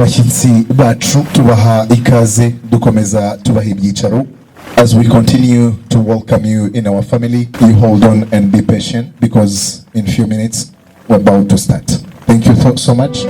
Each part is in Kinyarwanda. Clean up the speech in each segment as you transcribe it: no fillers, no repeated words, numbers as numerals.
abashyitsi bacu tubaha ikaze dukomeza tubaha ibyicaro. As we continue to welcome you in our family, you hold on and be patient because in a few minutes we're about to start. Thank you so much.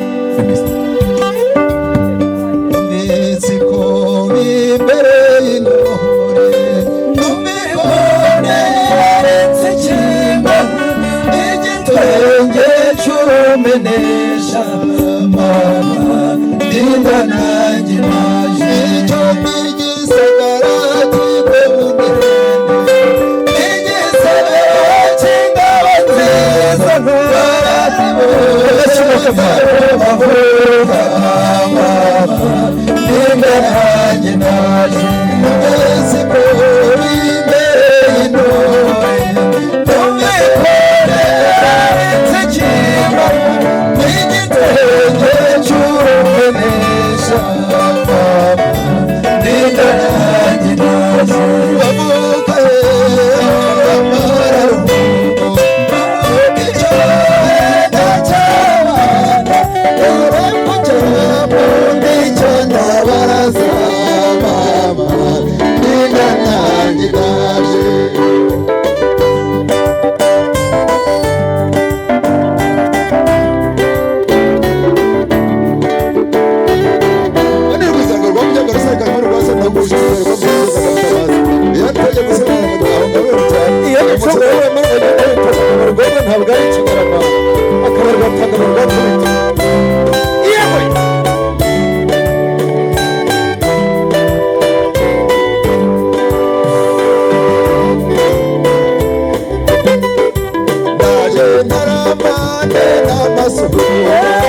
Yeah.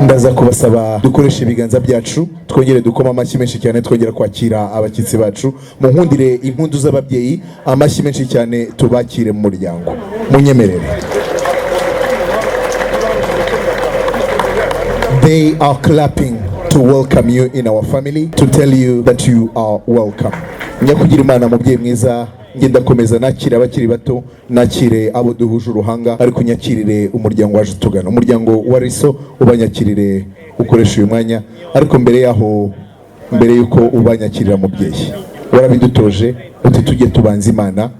ndaza kubasaba dukoresha ibiganza byacu twongere dukoma amashyi menshi cyane twongera kwakira abakitsi bacu mu nkundire impundu z'ababyeyi amashyi menshi cyane tubakire mu muryango munyemerere. They are clapping to welcome you in our family, to tell you that you are welcome. Nyakugira Imana mubyeyi mwiza, ngenda komeza nakire abakiri bato, nakire abo duhuje uruhanga, ariko nyakirire umuryango waje tugana, umuryango wa Riso ubanyakirire ukoresha uyu mwanya, ariko mbere yaho, mbere yuko ubanyakirira mubyeyi, warabidutoje uti tujye tubanza Imana,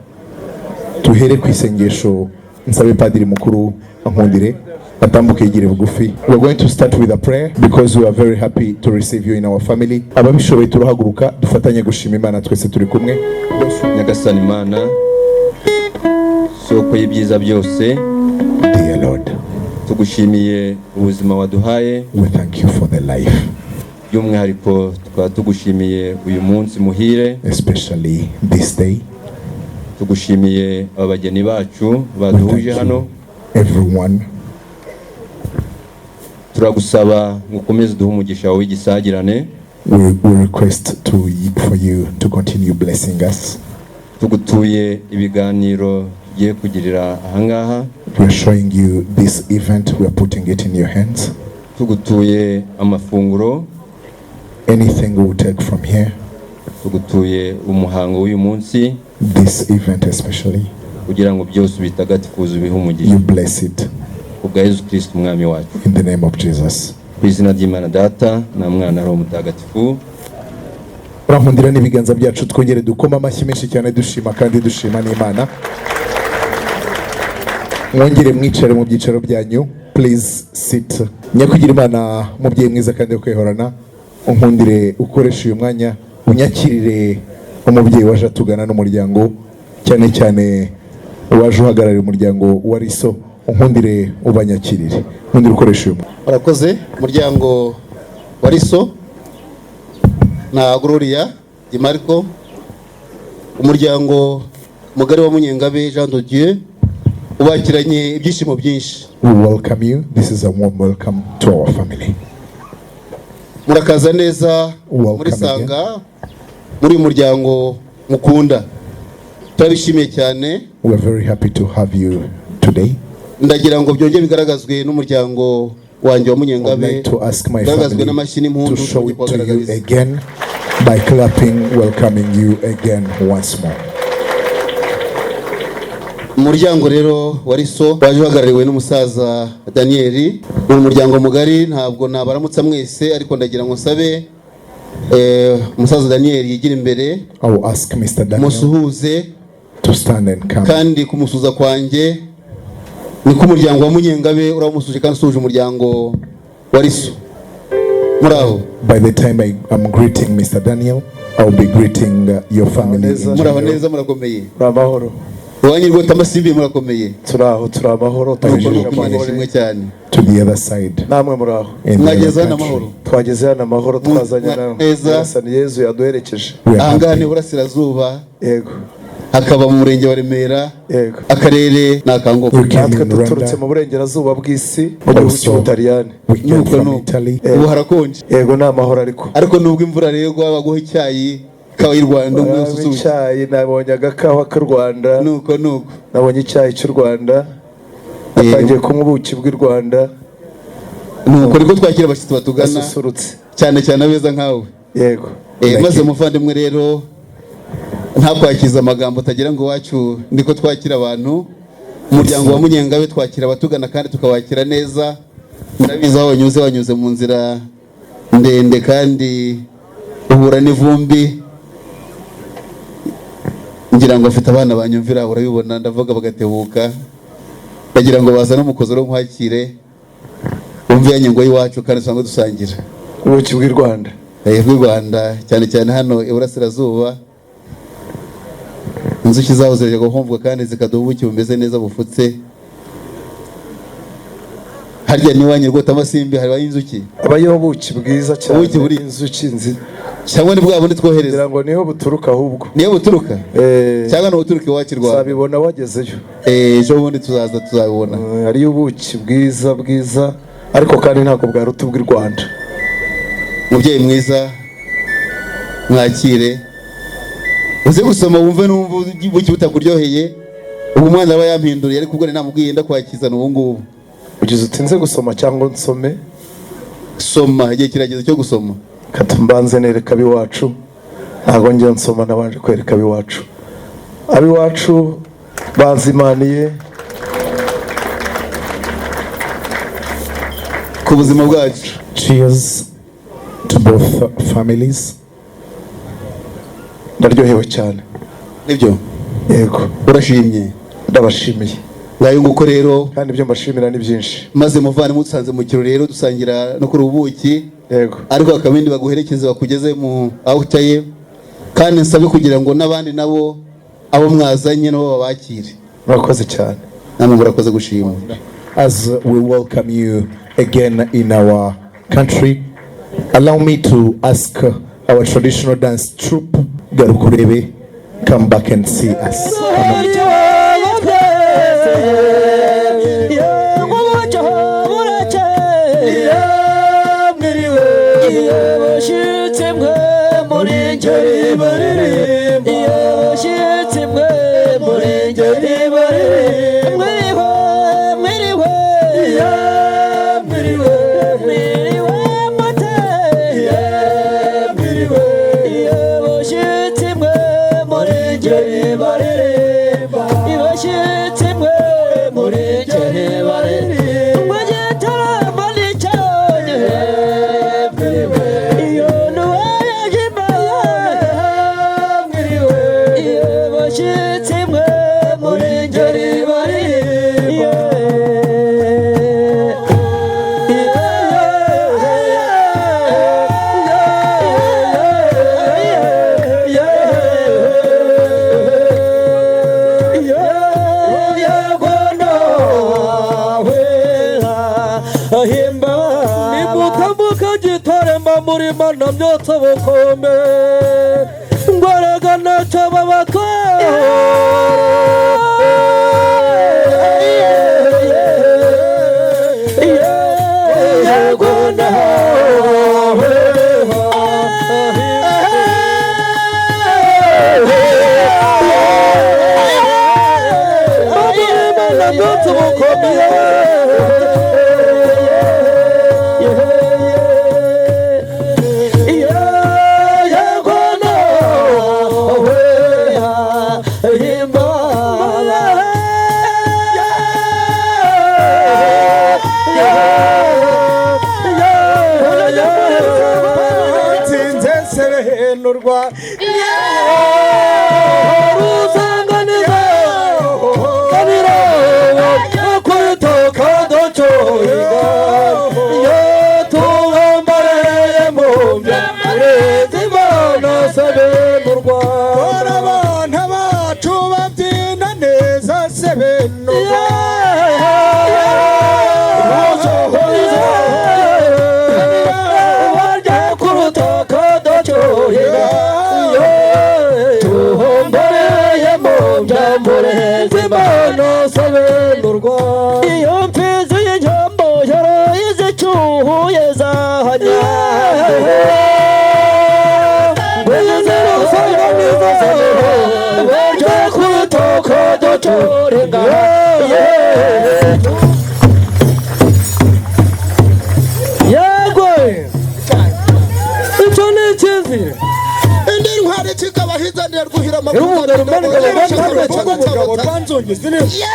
tuhere ku isengesho, nsabe padiri mukuru ankundire batambuke yigire bugufi. We are going to start with a prayer because we are very happy to receive you in our family. Ababishoboye turahaguruka dufatanye gushima Imana twese turi kumwe. Nyagasani Imana soko y'ibyiza byose, Dear Lord, tugushimiye ubuzima waduhaye. we thank you for the life, by'umwihariko tukaba tugushimiye uyu munsi muhire, especially this day. tugushimiye abageni bacu We baduhuje thank hano. you, everyone. Turagusaba ngukomeze duhe umugisha w'igisagirane. We request for you to continue blessing us. Tugutuye ibiganiro giye kugirira ahangaha. We are showing you this event, we are putting it in your hands. Tugutuye amafunguro, Anything we will take from here, tugutuye umuhango w'uyu munsi, this event especially, kugira ngo byose bitagatifuza ubihe you umugisha. bless it Kubwa Yesu Kristo umwami wacu. in the name of Jesus. Ku izina ry'Imana Data na Mwana Roho Mutagatifu. Urankundira n'ibiganza byacu twongere dukoma amashyi menshi cyane dushima kandi dushima n'Imana. Mwongere mwicare mu byicaro byanyu, please sit. Nyakugira Imana mubyeyi mwiza kandi ukwihorana, unkundire ukoresha uyu mwanya unyakirire umubyeyi waje atugana n'umuryango, cyane cyane waje uhagararira umuryango wa Riso, unkundire ubanyakirire, unkundire ukoresha uyu mwanya. Murakoze umuryango wa Riso na Gloria Di Marco, umuryango mugari wa Munyengabe Jean de Dieu ubakiranye ibyishimo byinshi. We welcome you. This is a warm welcome to our family. Murakaza neza muri Sanga, muri muryango mukunda, turabishimiye cyane. We are very happy to have you today. Ndagira ngo byongere bigaragazwe n'umuryango wanjye wa I would Munyengabe, like to ask my bigaragazwe family n'amashyi n'impundu to show it to you kugaragariza. again by clapping, welcoming you again once more. Umuryango rero wa Riso waje uhagarariwe n'umusaza Daniel, ni umuryango mugari, ntabwo nabaramutsa mwese, ariko ndagira ngo nsabe umusaza Daniel yigira imbere, I will ask Mr. Daniel musuhuze, to stand and come. kandi kumusuza kwanjye niko umuryango wa Munyengabe uramusuje kandi usuje umuryango wa Riso. Muraho. By the time I am greeting Mr. Daniel, I will be greeting your family. in Muraho general. neza, murakomeye. Amahoro. Wanyu rwose amasimbi murakomeye. Turaho amahoro Turishimwe cyane. To the other side. namwe muraho. In the Mwageze other hano country. amahoro. Twageze hano amahoro twazanye neza. Nyagasani Yezu yaduherekeje. We are Ahangane happy. Burasirazuba, Yego. hakaba mu murenge wa Remera, Yego. akarere n'akangogo. We came Natwe in duturutse Rwanda. mu burengerazuba bw'isi mu gihugu Also, cy'Ubutaliyani. we came Nuko from nuko. Italy. Ubu harakonje. Yego ni amahoro ariko Nubwo imvura rero baguha icyayi ikawa y'u Rwanda umwe Nabonye ususuye. icyayi, nabonye agakawa k'u Rwanda, Nuko nabonye icyayi cy'u Rwanda, natangiye kunywa ubuki bw'u Rwanda, niko twakira abashyitsi batugana asusurutse. cyane cyane abeza nkawe. Yego. Maze muvandimwe rero nta kwakiza amagambo utagira ngo iwacu niko twakira abantu. Umuryango wa Munyengabe twakira abatugana kandi tukawakira neza. Ndabizi aho wanyuze mu nzira ndende kandi uhura n'ivumbi. Ngira ngo afite abana banyumvira, urabibona ndavuga bagatebuka. Ndagira ngo bazane umukozi ro nkwakire, umve yanyengo y'iwacu kandi usanga dusangira Ubuki bw'u Rwanda. bw'u Rwanda, cyane cyane hano Iburasirazuba. Inzuki zaho zirajya guhomvwa kandi zikaduha ubuki bumeze neza bufutse. Harya niwanyu rwose amasimbi hari inzuki. Abayeho ubuki bwiza cyane. Ubuki buri inzuki nzi. Cyangwa ni bwa bundi twohereza. Ngira ngo niho buturuka ahubwo. Niyo buturuka? Cyangwa no buturuka iwacu Rwanda. Zabibona wagezeyo. Ejo bundi tuzabibona. Hari ubuki bwiza ariko kandi ntabwo bwaruta ubw'u Rwanda. Mubyeyi mwiza mwakire uze gusoma wumve numva buki butakuryoheye ubu mwana aba yampinduriye ariko ubwo namubwiye ndakwakizana ubu ngubu ugize utinze gusoma cyangwa nsome. Soma igihe kirageze cyo gusoma. Katumbanze nereka biwacu ntago ngiye nsoma nabanje kwereka biwacu. Abiwacu bazimaniye ku buzima bwacu. Cheers to both families. Ndaryohewe cyane. Nibyo? Yego. Urashimye? Ndabashimiye. Ngayo nguko rero kandi ibyo mbashimira ni byinshi. Maze muvane mutsanze mu kiro rero dusangira no kuri ubuki. Yego. Ariko akabindi baguherekeze bakugeze mu aho utaye kandi nsabe kugira ngo nabandi nabo abo mwazanye nabo babakire. Murakoze cyane. Namwe murakoze gushima. As we welcome you again in our country, allow me to ask our traditional dance troupe, Garukurebe, come back and see us.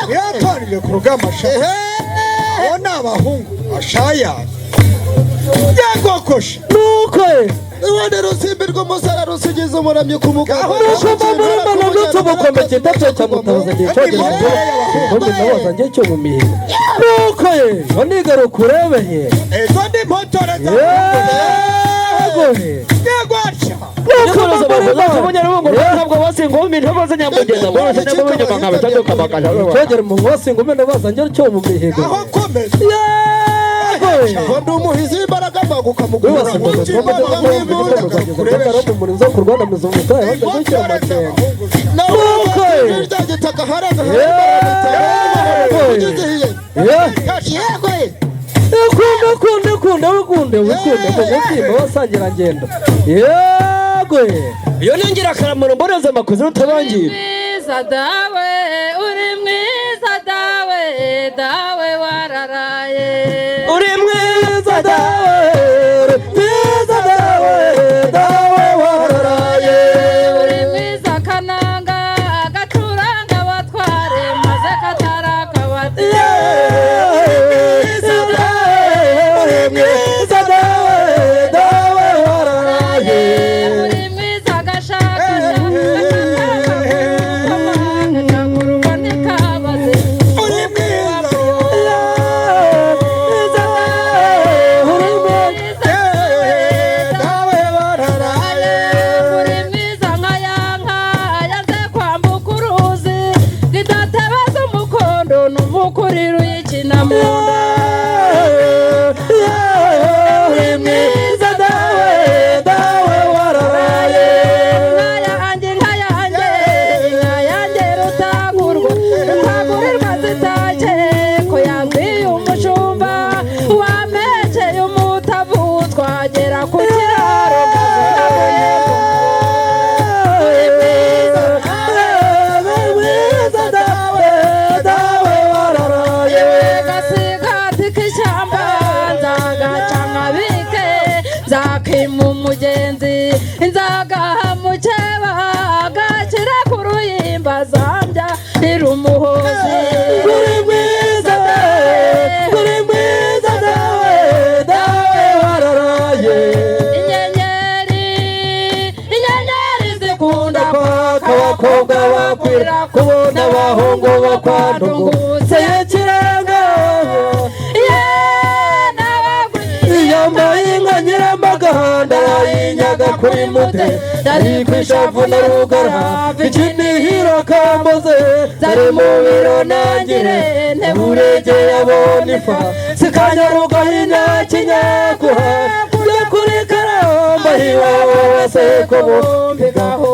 yatangiye ku rugamba ona abahungu ashaya yagokosha nuko Iwande rusimbi rw'umusara rusigize umuramyi ku mugabo nuko mbona n'utwo bukomeke ndacyacya mutabaza gihe cyogera ngo ndabaza ngiye cyo mu mihigo nuko onigaruka urebeye ezo ndi mpotore yagwacha nuko bavuga umunyarwungu ntabwo basinga umi ntabaza nyamugenda bose nabo banyuma nkabe cyadoka bakajya cyogera mu wasinga umi ndabaza ngiye cyo mu mihigo aho komeza Kondo umuhizi imbaraga baguka mugura umurinzo ku Rwanda muzo mutaye bagakira amatenga nuko ryagitaka haraga wikunde umubyimba wasangira ngendo yego iyo ni ingirakamaro mboneza amakozi utabangira mwiza dawe uri mwiza dawe dawe wararaye uri mwiza dawe dawe wararaye uri mwiza kananga gacuranga batware maze katarakabati kubona abahungu bakwandungutse kiranga yambaye inka nyiramagahanda yinyaga kuri mute dari kwishavu na rugara ikinihiro kamboze zari mu biro nangire nteburege yabona ifa sikanyaruga hina kinyakuha kujya kuri karamba hiwawe wese ko bumbigaho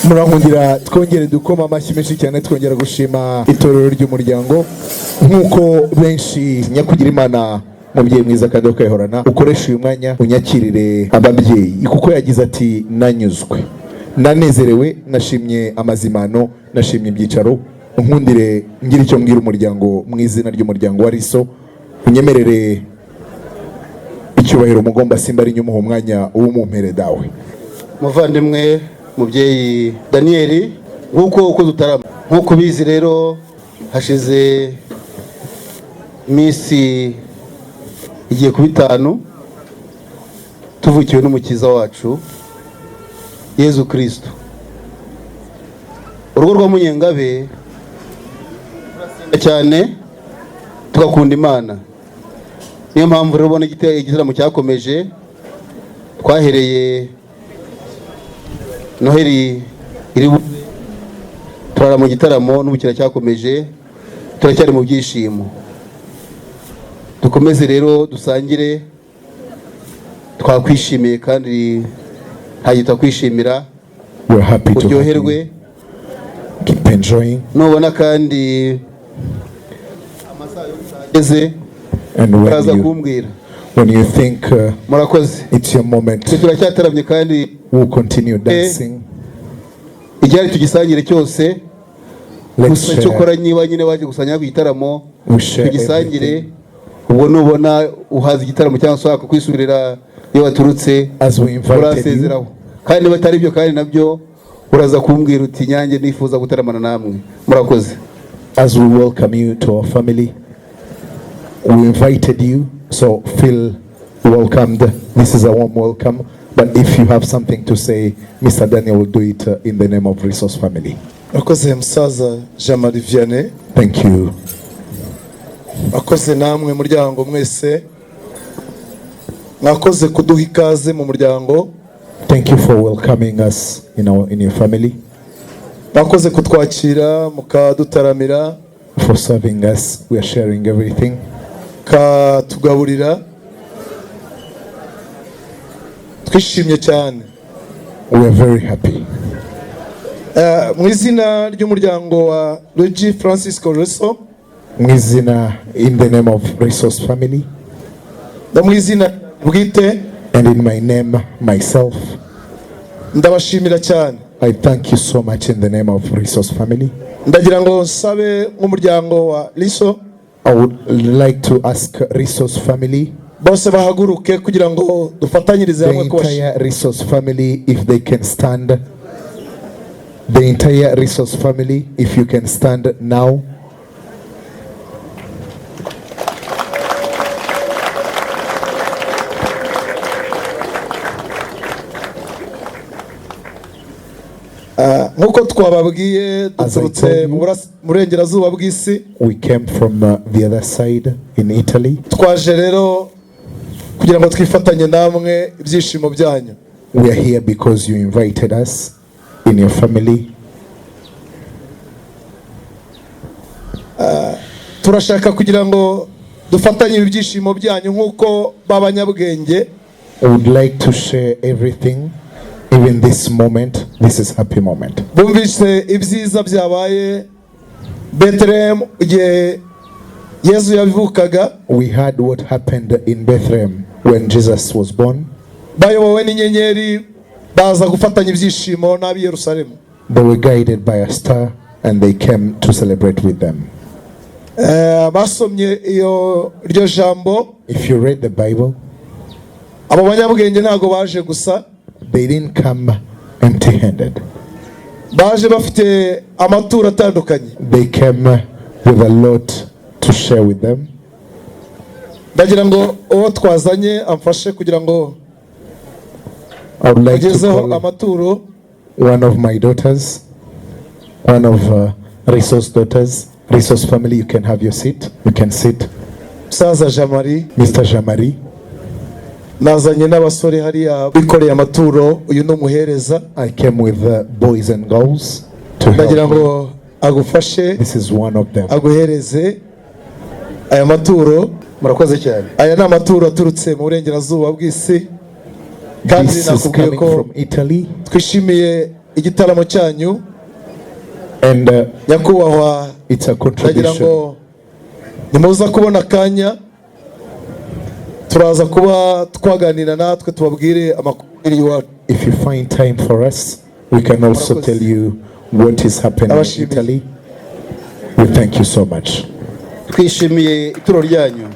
murankundira twongere dukoma amashyi menshi cyane twongera gushima itorero ry'umuryango nk'uko benshi nyakugira imana mubyeyi mwiza kandi ukayihorana ukoresha uyu mwanya unyakirire ababyeyi kuko yagize ati nanyuzwe nanezerewe nashimye amazimano nashimye ibyicaro nkundire ngira icyo mbwira umuryango mu izina ry'umuryango wa Riso unyemerere icyubahiro mugomba simba ari nyumuha umwanya w'umumpere dawe muvandimwe mubyeyi Daniel uko dutarama nkuko bizi rero hashize iminsi igiye ku 5 tuvukiwe n'umukiza wacu Yezu Kristo urugo rwa Munyengabe cyane tugakunda Imana niyo mpamvu rero ubona igitaramo cyakomeje twahereye Noheli iri turara mu gitaramo n'ubukira cyakomeje turacyari mu byishimo dukomeze rero dusangire twakwishimiye kandi ntagita kwishimira uryoherwe keep enjoying nubona kandi amasaha yose when you think murakoze it's your moment turacyataramye kandi we'll continue dancing igihe tugisangire cyose gusa cyo kora niba nyine baje gusanya ku gitaramo tugisangire ubwo nubona uhaza igitaramo cyangwa se akakwisubirira iyo waturutse urasezeraho kandi batari byo kandi nabyo uraza kumbwira uti nyange nifuza gutaramana namwe murakoze. As we welcome you to our family, we invited you, so feel welcomed. This is a warm welcome, but if you have something to say, Mr. Daniel will do it in the name of Resource Family. Akoze musaza Jean-Marie Vianney. Thank you. Akoze namwe muryango mwese. Nakoze kuduha ikaze mu muryango. Thank you for welcoming us in your family. Nakoze kutwakira mukadutaramira. For serving us, we are sharing everything. Katugaburira. twishimye cyane. We are very happy. Mu izina ry'umuryango wa Luigi Francisco Reso, Mu izina, in the name of Resource family, mu izina bwite, and in my name, myself, ndabashimira cyane. I thank you so much in the name of Resource family. Ndagira ngo nsabe nk'umuryango wa Liso I would like to ask Resource family, bose bahaguruke kugira ngo dufatanyirize the hamwe kubashimira. entire Resource family, if they can stand. The entire Resource family, if you can stand now. Nk'uko twababwiye duturutse mu burengerazuba bw'isi, We came from the other side in Italy. twaje rero kugira ngo twifatanye namwe ibyishimo byanyu. We are here because you invited us in your family. Turashaka kugira ngo dufatanye ibyishimo byanyu nk'uko babanyabwenge I would like to share everything, even this moment. This is happy moment. bumvise ibyiza byabaye Bethlehem igihe Yesu yabivukaga, We heard what happened in Bethlehem when Jesus was born. bayobowe n'inyenyeri baza gufatanya ibyishimo n'ab'i Yerusalemu. They were guided by a star and they came to celebrate with them. Basomye iryo jambo, If you read the Bible, abo banyabwenge ntago baje gusa, they didn't come empty-handed. baje bafite amaturo atandukanye. They came with a lot to share with them. Ndagira ngo uwo twazanye amfashe kugira ngo I would like to agezeho call amaturo. one of my daughters, one of Resource daughters. Resource family, you can have your seat. You can sit. Musaza Jamari, Mr. Jamari, nazanye n'abasore hariya bikoreye amaturo, uyu ni umuhereza. I came with boys and girls to Ndagira help me. ngo agufashe This is one of them. aguhereze aya maturo. Murakoze cyane. Aya ni amaturo aturutse mu burengerazuba bw'isi, kandi This is nakubwiye coming ko from Italy, twishimiye igitaramo cyanyu and nyakubahwa. it's a Ndagira contribution. ngo nimuza kubona akanya turaza kuba twaganira natwe tubabwire amakuru y'iwacu. If you find time for us, we can also tell you what is happening in Abashimiye. Italy. We thank you so much. twishimiye ituro ryanyu.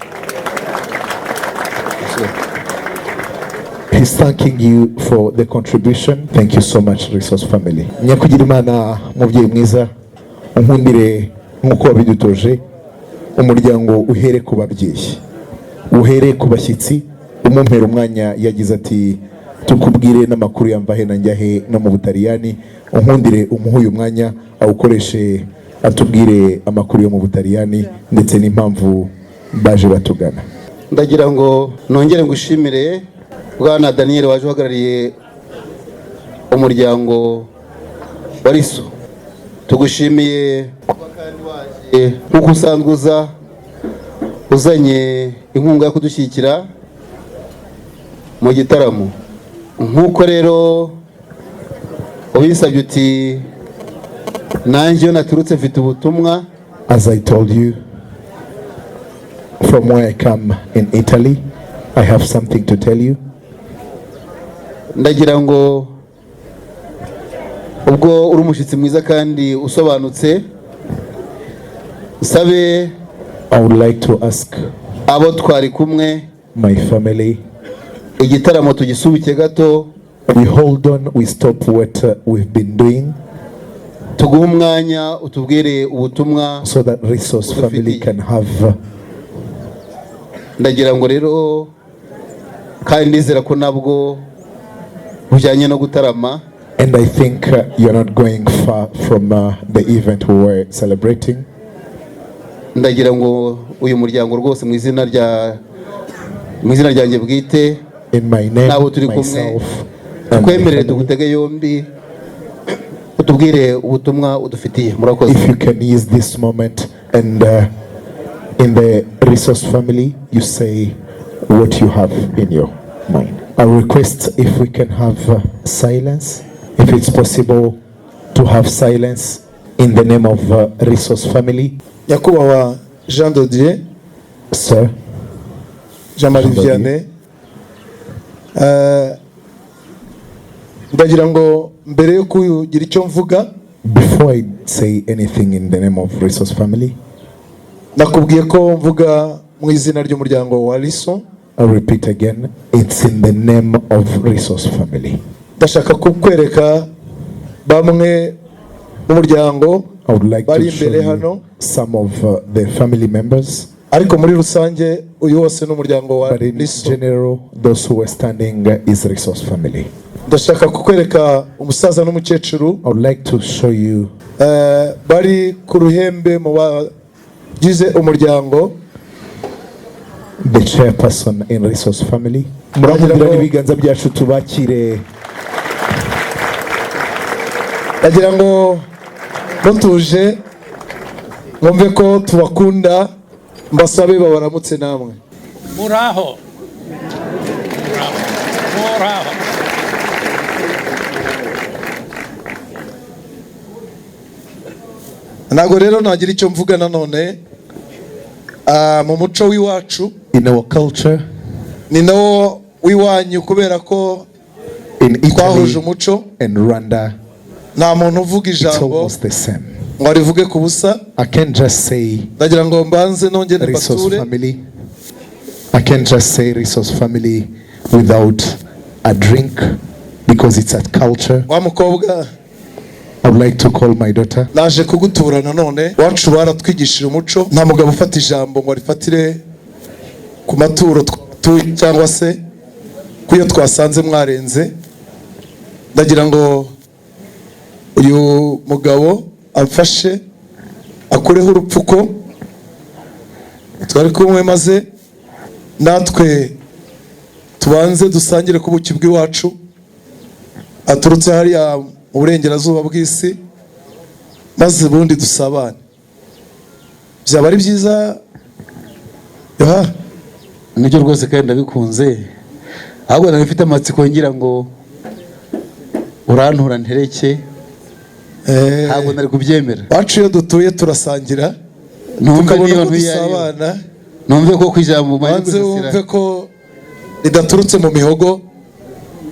He's thanking you for the contribution. Thank you so much, Resource family. Nyakugira Imana mubyeyi mwiza, unkundire nk'uko wabidutoje, umuryango uhere ku babyeyi, uhere ku bashyitsi, umumpera umwanya yagize ati tukubwire n'amakuru yamvahe na njyahe no mu Butaliyani, unkundire umuhe uyu mwanya awukoreshe atubwire amakuru yo mu Butaliyani ndetse n'impamvu baje batugana. Ndagira ngo nongere ngushimire Bwana Daniel waje uhagarariye umuryango wa Liso. Tugushimiye nk'uko usanzwe uzanye inkunga yo kudushyigikira mu gitaramo. Nk'uko rero ubisabye uti nanjye iyo naturutse mfite ubutumwa. As I told you, from where I come in Italy, I have something to tell you. Ndagira ngo ubwo uri umushyitsi mwiza kandi usobanutse, sabe I would like to ask abo twari kumwe my family, igitaramo tugisubike gato, we hold on, we stop what we've been doing tuguhe umwanya utubwire ubutumwa. so that Resource family can have. Ndagira ngo rero kandi ndizera ko nabwo bujyanye no gutarama. And I think you're not going far from the event we were celebrating. Ndagira ngo uyu muryango rwose mu izina ryanjye bwite In my name, nabo turi kumwe myself, and my twemerere family. tugutege yombi utubwire ubutumwa udufitiye. Murakoze. If you can use this moment and in the Resource family, you say what you have in your mind. I request if we can have silence, if it's possible to have silence in the name of Resource Family. nyakubahwa Jean de Dieu Sir, Jean-Marie Jean de Dieu. Vianney, ndagira ngo mbere yo kugira icyo mvuga, before I say anything in the name of Resource Family, nakubwiye ko mvuga mu izina ry'umuryango wa Liso. I'll repeat again, it's in the name of Resource Family. Ndashaka kukwereka bamwe mu muryango I would like bari to show imbere you hano, some of the family members, ariko muri rusange uyu wose n'umuryango wa but in Liso. general, those who are standing is Resource Family. Ndashaka kukwereka umusaza n'umukecuru I would like to show you bari ku ruhembe mu bagize umuryango, the chairperson in Resource Family. Murahundira n'ibiganza byacu tubakire. ndagira ngo mutuje mwumve ko tubakunda, mbasabe babaramutse namwe. Muraho. Muraho. Ntabwo rero nagira icyo mvuga nanone, mu muco w'iwacu, In our culture, ni nawo w'iwanyu, kubera ko in twahuje Italy umuco, and Rwanda, nta muntu uvuga it's ijambo almost the same. ngo arivuge ku busa. I can't just say Ndagira ngo mbanze nongere Resource mbature, Family. I can't just say Resource Family without a drink because it's a culture. wa mukobwa I would like to call my daughter. naje kugutura nanone. Wacu baratwigishije umuco, nta mugabo ufata ijambo ngo arifatire ku maturo twatuye cyangwa se kuyo twasanze mwarenze. Ndagira ngo uyu mugabo amfashe akureho urupfuko twari kumwe, maze natwe tubanze dusangire ku buki bw'iwacu aturutse hariya mu burengerazuba bw'isi, maze ubundi dusabane. Byaba ari byiza yoha. Nibyo rwose kandi ndabikunze, ahubwo nawe mfite amatsiko ngira ngo urantura ntereke, ntabwo nari kubyemera. Wacu iyo dutuye turasangira, Numve tukabona niyo ko ntuyayo, dusabana, numve ko kwijambo banze wumve ko ridaturutse mu mihogo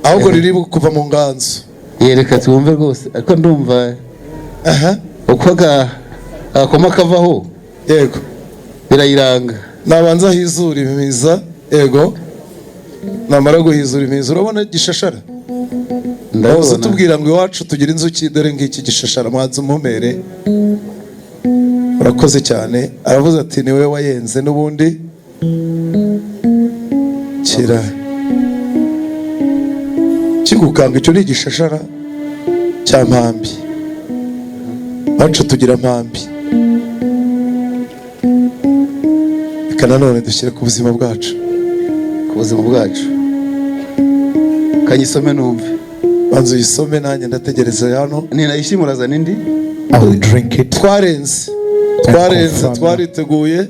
ahubwo riri kuva mu nganzo. Yereka twumve rwose, ariko ndumva uko agakoma kavaho Yego, birayiranga. nabanza hizura imiza. Yego, namara guhizura imiza urabona gishashara. Bose tubwira ngo iwacu tugira inzuki, dore ngiki gishashara, mwanze umumere. Urakoze cyane. Aravuze ati ni wowe wayenze n'ubundi kira kigukanga. Icyo ni igishashara cya mpambi. Wacu tugira mpambi. Reka nanone dushyire ku buzima bwacu. Ku buzima bwacu kanyisome numve. Banza uyisome nanjye ndategereza hano. Ninayishimura za nindi. I will drink it. Twarenze twariteguye.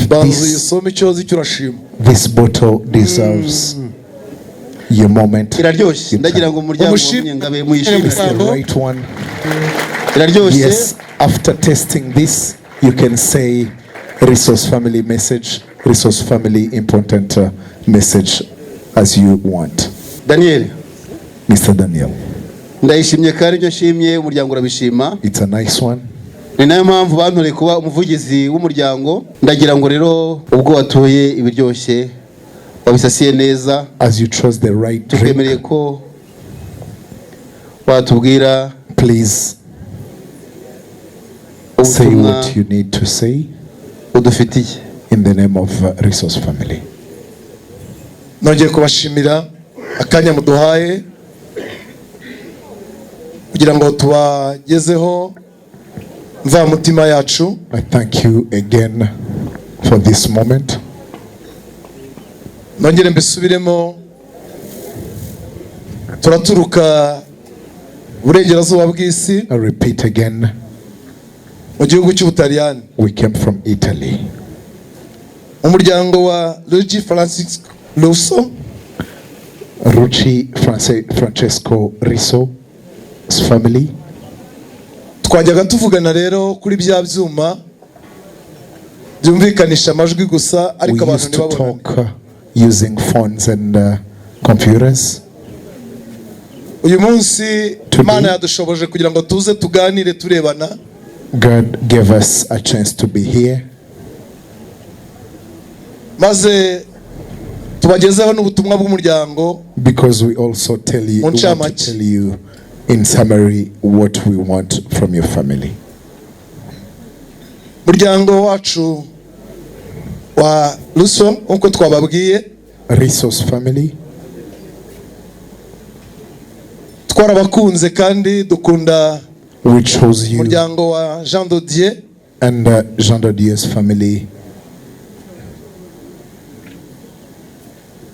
Banza uyisome icyozi cy'urashima. This bottle deserves your moment. Iraryoshye, ndagira ngo umuryango w'Munyengabe muyishimire. It's the right one. Iraryoshye. Yes, after tasting this, you can say Resource Family message, Resource Family important message as you want. Daniel, Mr. Daniel, ndayishimye kandi ibyo nshimye umuryango urabishima. it's a nice one. Ni nayo mpamvu bantoreye kuba umuvugizi w'umuryango. Ndagira ngo rero ubwo watuye ibiryoshye wabisasiye neza, As you chose the right tukwemereye drink, ko watubwira please say what you need to say udufitiye in the name of Resource Family. Nongeye kubashimira akanya muduhaye kugira ngo tubagezeho mva mutima yacu. I thank you again for this moment. Nongere mbisubiremo, turaturuka burengerazuba bw'isi I repeat again, mu gihugu cy'Ubutaliyani. we came from Italy. Umuryango wa Luigi Francisco Lusso Ruchi Francesco Risso's family. Twajyaga tuvugana rero kuri bya byuma byumvikanisha amajwi gusa We ariko abantu used to ntibabone. talk using phones and computers. Uyu munsi Imana yadushoboje kugira ngo tuze tuganire turebana. God gave us a chance to be here. Maze tubagezeho n'ubutumwa bw'umuryango. Because we also want to tell you in summary what we want from your family. Muryango wacu wa Russo uko twababwiye. Risso's family. Twarabakunze kandi dukunda. We chose you. Muryango wa Jean Dodier. And Jean Dodier's family.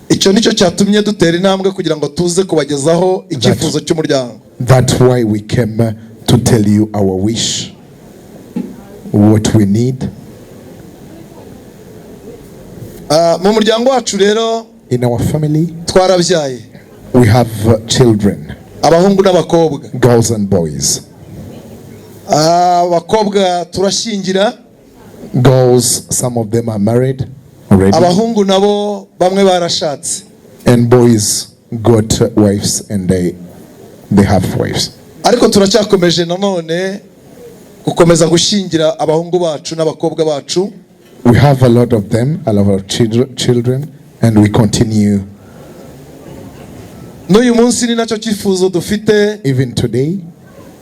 Icyo nicyo cyatumye dutera intambwe kugira ngo tuze kubagezaho icyifuzo cy'umuryango. That's why we came to tell you our wish, what we need. Mu muryango wacu rero, in our family, twarabyaye. We have children, abahungu n'abakobwa, girls and boys. Abakobwa turashingira. Girls, some of them are married already. Abahungu nabo bamwe barashatse. And boys got wives and they have wives. Ariko turacyakomeje nanone gukomeza gushingira abahungu bacu n'abakobwa bacu. We have a lot of them, a lot of children, and we continue. N'uyu munsi ni nacyo cyifuzo dufite. Even today,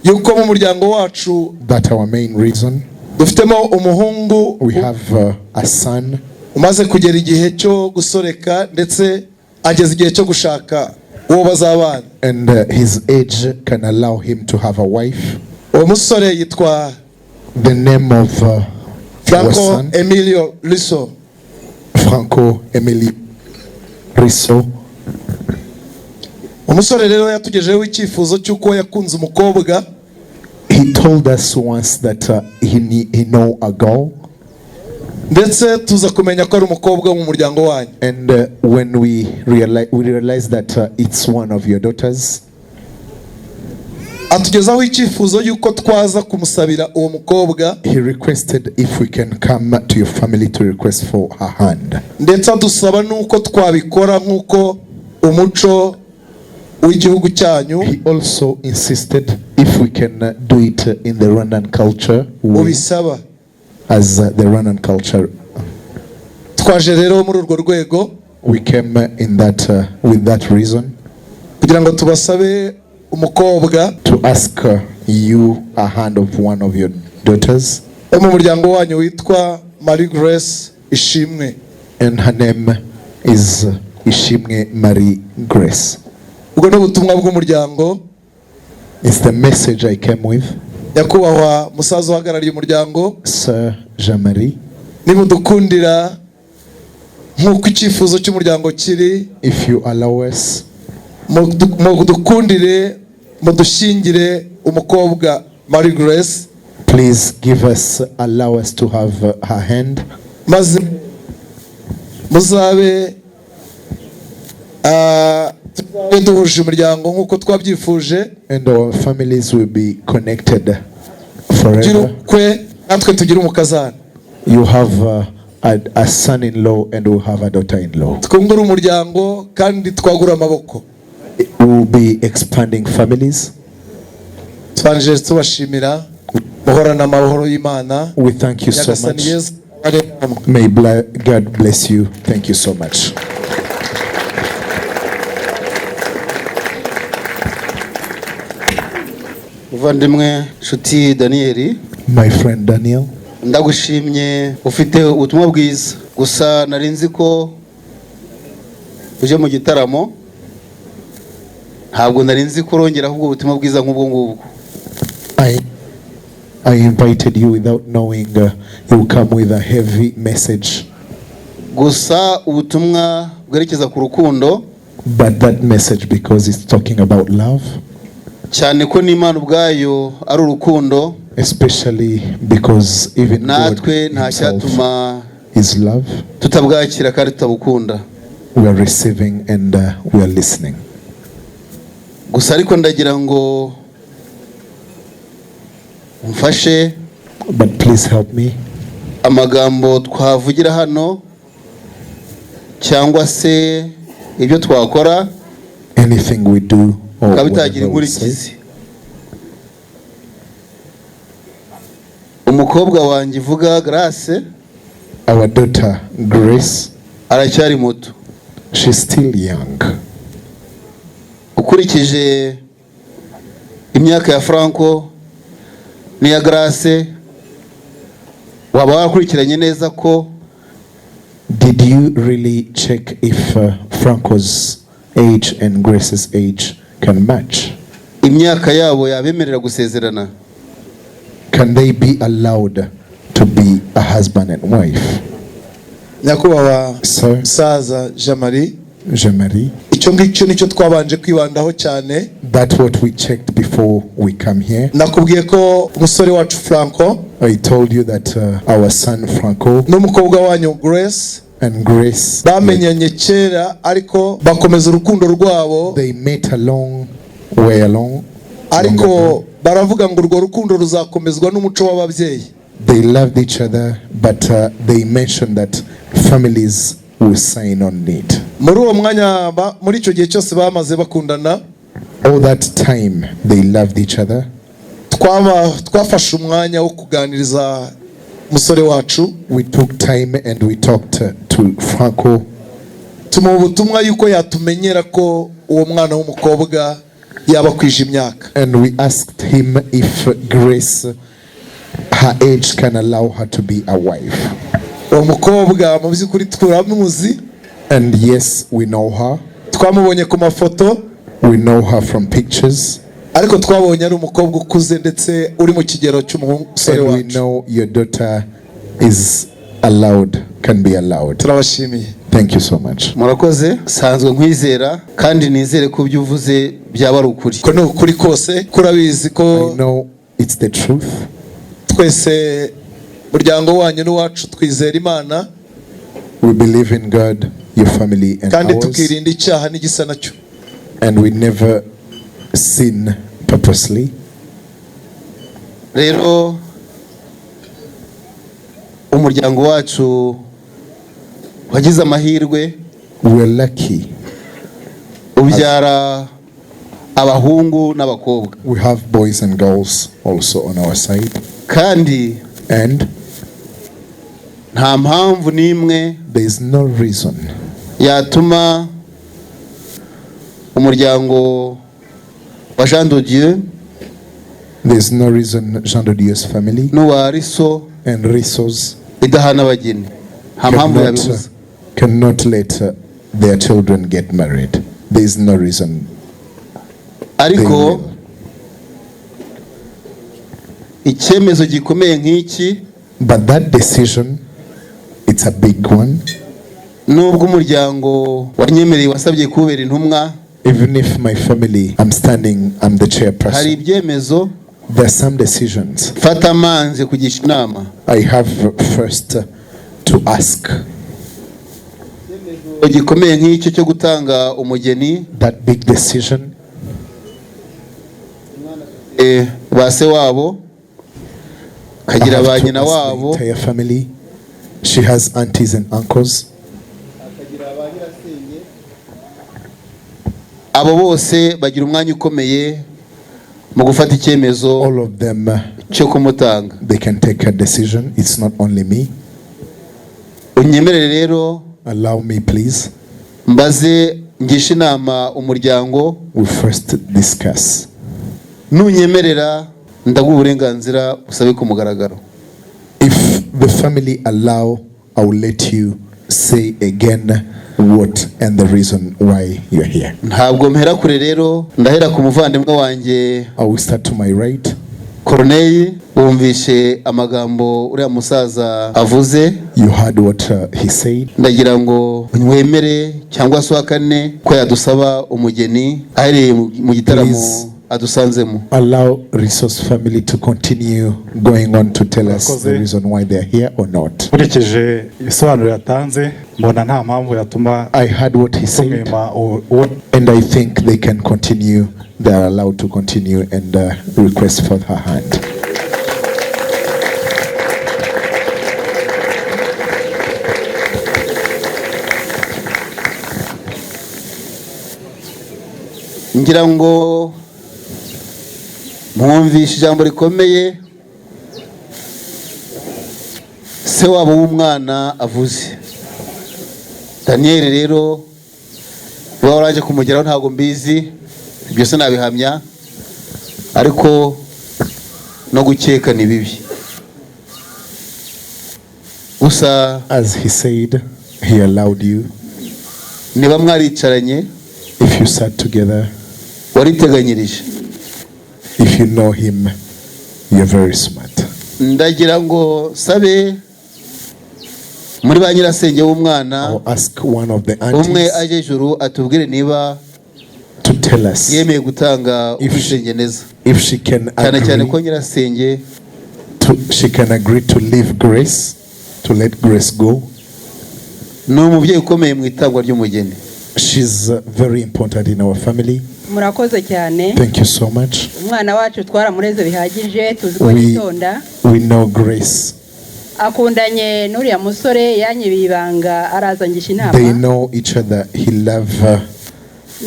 yuko mu muryango wacu, that our main reason, dufitemo umuhungu, we have a son umaze kugera igihe cyo gusoreka ndetse ageze igihe cyo gushaka uwo bazabana. And his age can allow him to have a wife. Uwo musore yitwa, the name of Franco Emilio Risso. Franco Emilio Risso. Umusore rero yatugejeho icyifuzo cy'uko yakunze umukobwa. He told us once that he know a girl. Ndetse tuza kumenya ko ari umukobwa mu muryango wanyu. And when we realize that it's one of your daughters, atugezaho icyifuzo yuko twaza kumusabira uwo mukobwa. He requested if we can come to your family to request for her hand. Ndetse adusaba nuko twabikora nkuko umuco w'igihugu cyanyu. He also insisted if we can do it in the Rwandan culture. Ubisaba. As the Rwandan culture. Twaje rero muri urwo rwego. We came in that with that reason. Kugira ngo tubasabe umukobwa. To ask you a hand of one of your daughters. Mu muryango wanyu witwa Marie Grace Ishimwe. And her name is Ishimwe Marie Grace. Ubwo no butumwa bw'umuryango. It's the message I came with. Nyakubahwa musaza uhagarariye umuryango. Sir Jean-Marie. Nimudukundira nkuko icyifuzo cy'umuryango kiri. If you allow us. Mudukundire mudushingire umukobwa Marie Grace. Please allow us to have her hand. Maze muzabe duhuje umuryango nkuko twabyifuje. And our families will be connected forever. Natwe tugira umukazana. You have a son-in-law and we'll have a daughter-in-law. Twungura umuryango kandi twagura amaboko. We will be expanding families. Twanje tubashimira muhorana amahoro y'Imana. We thank you so much. May God bless you. Thank you so much. Muvandimwe nshuti Daniel. My friend Daniel. Ndagushimye ufite ubutumwa bwiza. Gusa narinzi ko uje mu gitaramo. Ntabwo narinzi ko urongera ahubwo ubutumwa bwiza nk'ubwo ngubwo. I invited you without knowing you come with a heavy message. Gusa ubutumwa bwerekeza ku rukundo. But that message because it's talking about love. Cyane ko n'Imana ubwayo ari urukundo. Especially because even natwe nta cyatuma is love. Tutabwakira kandi tutabukunda. we are receiving and we are listening. Gusa ariko ndagira ngo mfashe, but please help me. Amagambo twavugira hano cyangwa se ibyo twakora, anything we do or kabitagira inkurikizi. Umukobwa wanjye vuga Grace, our daughter Grace, aracyari muto. she's still young. Ukurikije imyaka ya Franco niya Grace, waba wakurikiranye neza ko, did you really check if Franco's age and Grace's age can match? Imyaka yabo yabemerera gusezerana? Can they be allowed to be a husband and wife? Nyakubahwa Sir, Saza Jamari, Jean-Marie, icyo ngicyo nicyo twabanje kwibandaho cyane. that's what we checked before we come here. Nakubwiye ko umusore wacu Franco, I told you that our son Franco n'umukobwa wanyu Grace and Grace, bamenyanye kera ariko bakomeza urukundo rwabo, they met a long way along, ariko baravuga ngo urwo rukundo ruzakomezwa n'umuco w'ababyeyi. they loved each other, but they mentioned that families will sign on it. Muri uwo mwanya muri icyo gihe cyose bamaze bakundana, all that time they loved each other, twafashe umwanya wo kuganiriza umusore wacu. we took time and we talked to Franco, tumuha ubutumwa yuko yatumenyera ko uwo mwana w'umukobwa yaba kwije imyaka, and we asked him if Grace, her age can allow her to be a wife. uwo mukobwa mu by'ukuri turamuzi, and yes, we know her, twamubonye ku mafoto, we know her from pictures, ariko twabonye ari umukobwa ukuze ndetse uri mu kigero cy'umusore and we wacu. know your daughter is allowed, can be allowed. Turabashimiye. Thank you so much. Murakoze, sanzwe nkwizera kandi nizere ko byuvuze byaba ari ukuri. Ko ni ukuri kose, kurabizi ko I know it's the truth. twese muryango wanyu n'uwacu twizera Imana, We believe in God, your family and kandi ours, tukirinda icyaha n'igisa nacyo. and we never sin purposely. Rero umuryango wacu wagize amahirwe, We're lucky. ubyara abahungu n'abakobwa, We have boys and girls also on our side, kandi and nta mpamvu n'imwe there is no reason yatuma umuryango wa Jean de Dieu there's no reason Jean de Dieu's family n'uwa Riso and Rissos idahana abageni. Nta mpamvu yabibuza. cannot let their children get married. There is no reason. Ariko icyemezo gikomeye nk'iki, but that decision, it's a big one. Nubwo umuryango wanyemereye wasabye kubera intumwa, Even if my family, I'm the hari chairperson, ibyemezo there are some decisions fata amanze kugisha inama. I have first to ask. Gikomeye nk'icyo cyo gutanga umugeni, That big decision, base wabo I kagira have ba to nyina ask the wabo, entire family. She has aunties and uncles. abo bose bagira umwanya ukomeye mu gufata icyemezo All of them, cyo kumutanga. they can take a decision. It's not only me. Unyemerere rero Allow me, please. mbaze ngisha inama umuryango, We first discuss. nunyemerera ndaguha uburenganzira usabe ku mugaragaro. If the family allow, I will let you say again what and the reason why you're here. Ntabwo mpera kure rero, ndahera ku muvandimwe wanjye I will start to my right. Corneille. Bumvishe amagambo uriya musaza avuze, You heard what he said. ndagira ngo nwemere cyangwa se wakane ko yadusaba umugeni ahereye mu gitaramo adusanzemo. Allow Resource family to continue going on to tell us the reason why they are here or not. Kurikije ibisobanuro yatanze mbona nta mpamvu yatuma I heard what he said and I think they can continue. They are allowed to continue and request for her hand. Ngira ngo mwumvishe ijambo rikomeye se wabo w'umwana avuze. Daniel rero uba waraje kumugeraho ntago mbizi, byose nabihamya, ariko no gukeka ni bibi. Gusa as he said, he allowed you. Niba mwaricaranye, if you sat together, wariteganyirije. If you know him, you're very smart. Ndagira ngo sabe muri ba nyirasenge w'umwana, ask one of the aunties, umwe aje juru atubwire niba to tell us yemeye gutanga ubusenge neza. If she can cyane ko nyirasenge she can agree to leave Grace, to let Grace go. No mubyeyi ukomeye mu itangwa ry'umugeni. She's very important in our family. Murakoze cyane. Thank you so much. Umwana wacu twaramureze bihagije, tuzi ko yitonda. We know Grace. Akundanye n'uriya musore yanyibibanga arazangisha inama. They know each other. He love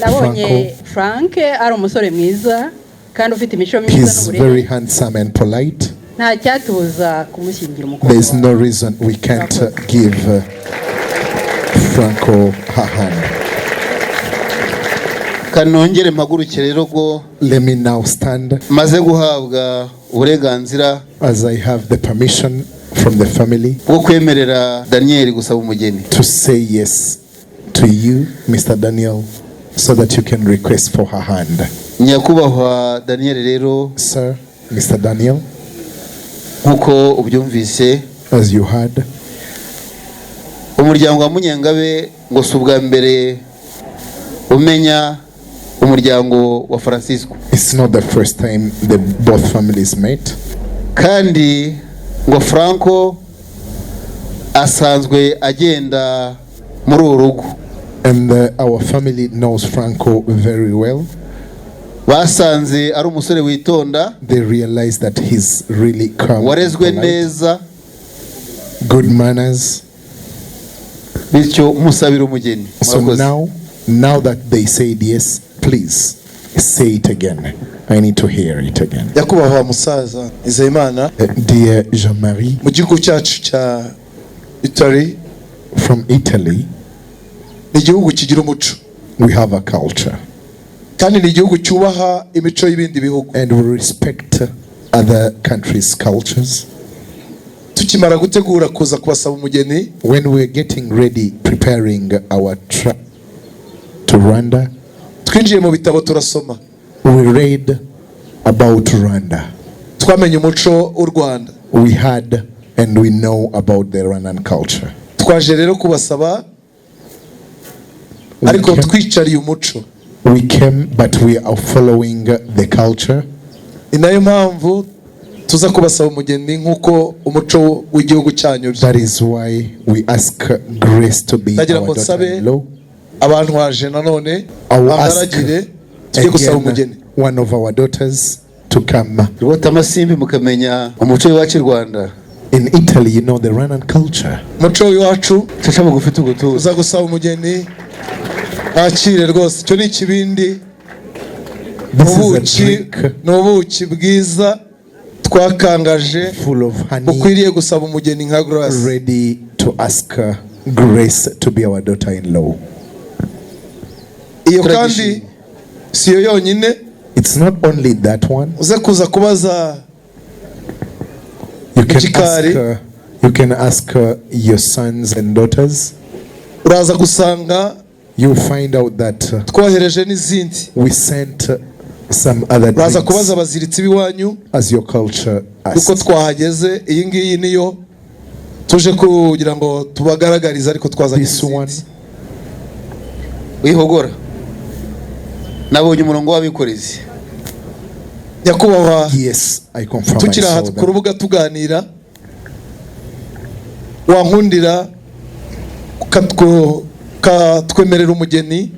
Nabonye Frank ari umusore mwiza kandi ufite imico myiza n'uburere. He's very handsome and polite. Nta cyatubuza kumushyingira umukobwa. There's no reason we can't give Franco her hand. Kanongere mpaguruke rero go. Let me now stand. Maze guhabwa uburenganzira, as I have the permission from the family, bwo kwemerera Daniel gusaba umugeni. To say yes to you, Mr. Daniel, so that you can request for her hand. Nyakubahwa Daniel rero, sir, Mr. Daniel, nkuko ubyumvise, as you heard, umuryango wa Munyengabe ngo subwa mbere umenya umuryango wa Francisco. It's not the first time the both families met. Kandi ngo Franco asanzwe agenda muri urugo. And our family knows Franco very well. Basanze ari umusore witonda. They realize that he's really calm, warezwe neza, good manners. Bityo musabira umugeni. So now that they said yes, please say it again. I need to hear it again. Yakubahwa musaza Izeyimana, dear Jean-Marie, mu gihugu cyacu cya Italy, from Italy, ni igihugu kigira umuco. We have a culture. Kandi ni igihugu cyubaha imico y'ibindi bihugu. And we respect other countries' cultures. Tukimara gutegura kuza kubasaba umugeni, when we're getting ready preparing our trip to Rwanda, twinjiye mu bitabo turasoma. We read about Rwanda. Twamenye umuco w'u Rwanda. We had and we know about the Rwandan culture. Twaje rero kubasaba ariko twicariye umuco. We came but we are following the culture. Inayo mpamvu tuza kubasaba umugeni nkuko umuco w'igihugu cyanyu. That is why we ask Grace to be our daughter-in-law. Abantu waje nanone abaragire tujye gusaba umugeni. One of our daughters to come. Rwota amasimbi mukamenya umuco w'iwacu Rwanda. In Italy, you know the Rwandan culture. Umuco w'iwacu cyaca bugufi tugutuza. Uza gusaba umugeni akire rwose, cyo ni kibindi. Ubuki bwiza twakangaje ukwiriye gusaba umugeni nka Grace. Ready to ask Grace to be our daughter-in-law. Iyo kandi siyo yonyine. It's not only that one. Uze kuza kubaza you can ask your sons and daughters. Uraza gusanga you find out that twohereje n'izindi. We sent some other drinks. Uraza kubaza abaziritsi biwanyu as your culture asks. Uko twahageze iyi ngiyi niyo tuje kugira ngo tubagaragariza ariko twazanye izindi. Wihogora. Nabonye umurongo w'abikorezi. nyakubahwa. Yes, I confirm. Tukira aha ku rubuga tuganira, wankundira katwemerera umugeni,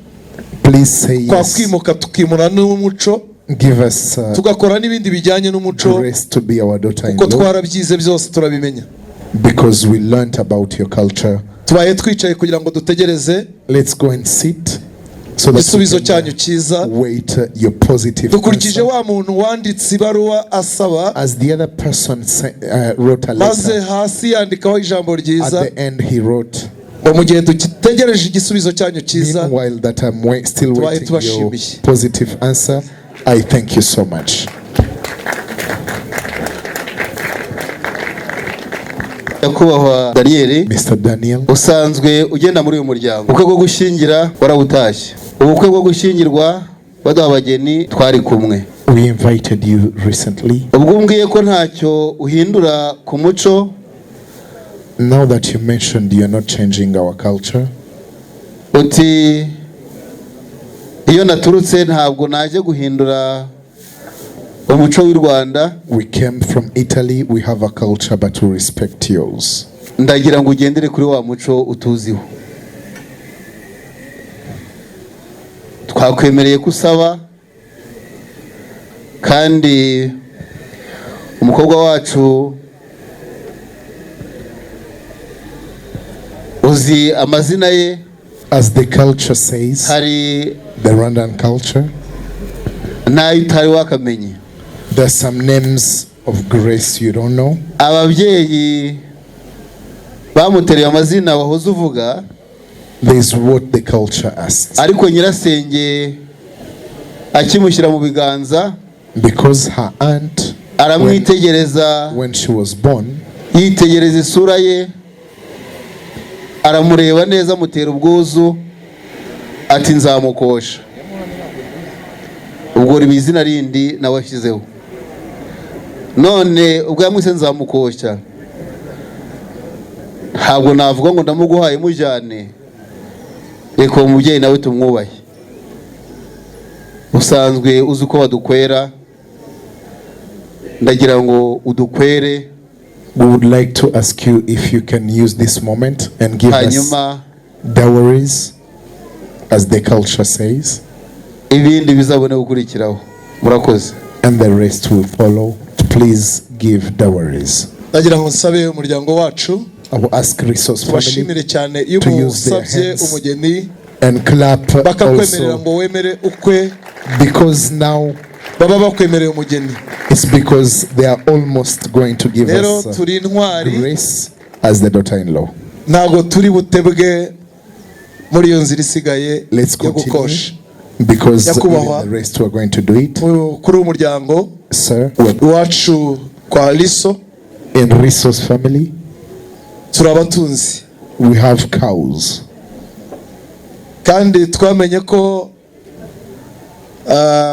please say yes. Kwa kwimuka tukimura n'umuco, give us tugakora n'ibindi bijyanye n'umuco, to be our daughter-in-law, kuko twarabyize byose turabimenya, because we learned about your culture. Tubaye twicaye kugira ngo dutegereze. Let's go and sit so that igisubizo cyanyu cyiza. Wait your positive. Dukurikije wa muntu wanditse ibaruwa asaba, as the other person wrote a letter, maze hasi yandikaho ijambo ryiza. At the end he wrote, mu gihe dutegereje igisubizo cyanyu cyiza, meanwhile that I'm still waiting your positive answer, I thank you so much. Nyakubahwa Daniel, Mr. Daniel, usanzwe ugenda muri uyu muryango. Ubukwe bwo gushyingira warawutashye. Ubukwe bwo gushyingirwa baduha abageni twari kumwe. We invited you recently. Ubwo umbwiye ko ntacyo uhindura ku muco, now that you mentioned you're not changing our culture, uti iyo naturutse ntabwo naje guhindura umuco w'u Rwanda. We came from Italy, we have a culture but we respect yours. Ndagira ngo ugendere kuri wa muco utuziho. Twakwemereye kusaba, kandi umukobwa wacu uzi amazina ye, as the culture says, hari the Rwandan culture, nayo utari wakamenye. there's some names of grace you don't know. Ababyeyi bamutereye amazina wahoze uvuga, there's what the culture asks, ariko nyirasenge akimushyira mu biganza, because her aunt aramwitegereza, when she was born, yitegereza isura ye, aramureba neza, mutera ubwuzu, ati nzamukosha. Ubwo riba izina rindi nawe ashyizeho. None ubwo yamwise nzamukosha, ntabwo navuga ngo ndamuguhaye mujyane, reka uwo mubyeyi nawe tumwubahe. Usanzwe uzi uko badukwera, ndagira ngo udukwere. We would like to ask you if you can use this moment and give us dowries, as the culture says, ibindi bizabone gukurikiraho. Murakoze. And the rest will follow. Please give dowries. Ndagira ngo nsabe umuryango wacu, I will ask resource family cyane to use their hands umugeni and clap also, ngo wemere ukwe, because now baba bakwemereye umugeni. it's because they are almost going to give Rero us turi intwari grace as the daughter-in-law. Ntago turi butebwe muri iyo nzira isigaye yo gukosha, because the rest we're going to do it. Kuri umuryango, sir, iwacu kwa Liso, in resource family, turabatunzi, we have cows, kandi twamenye ko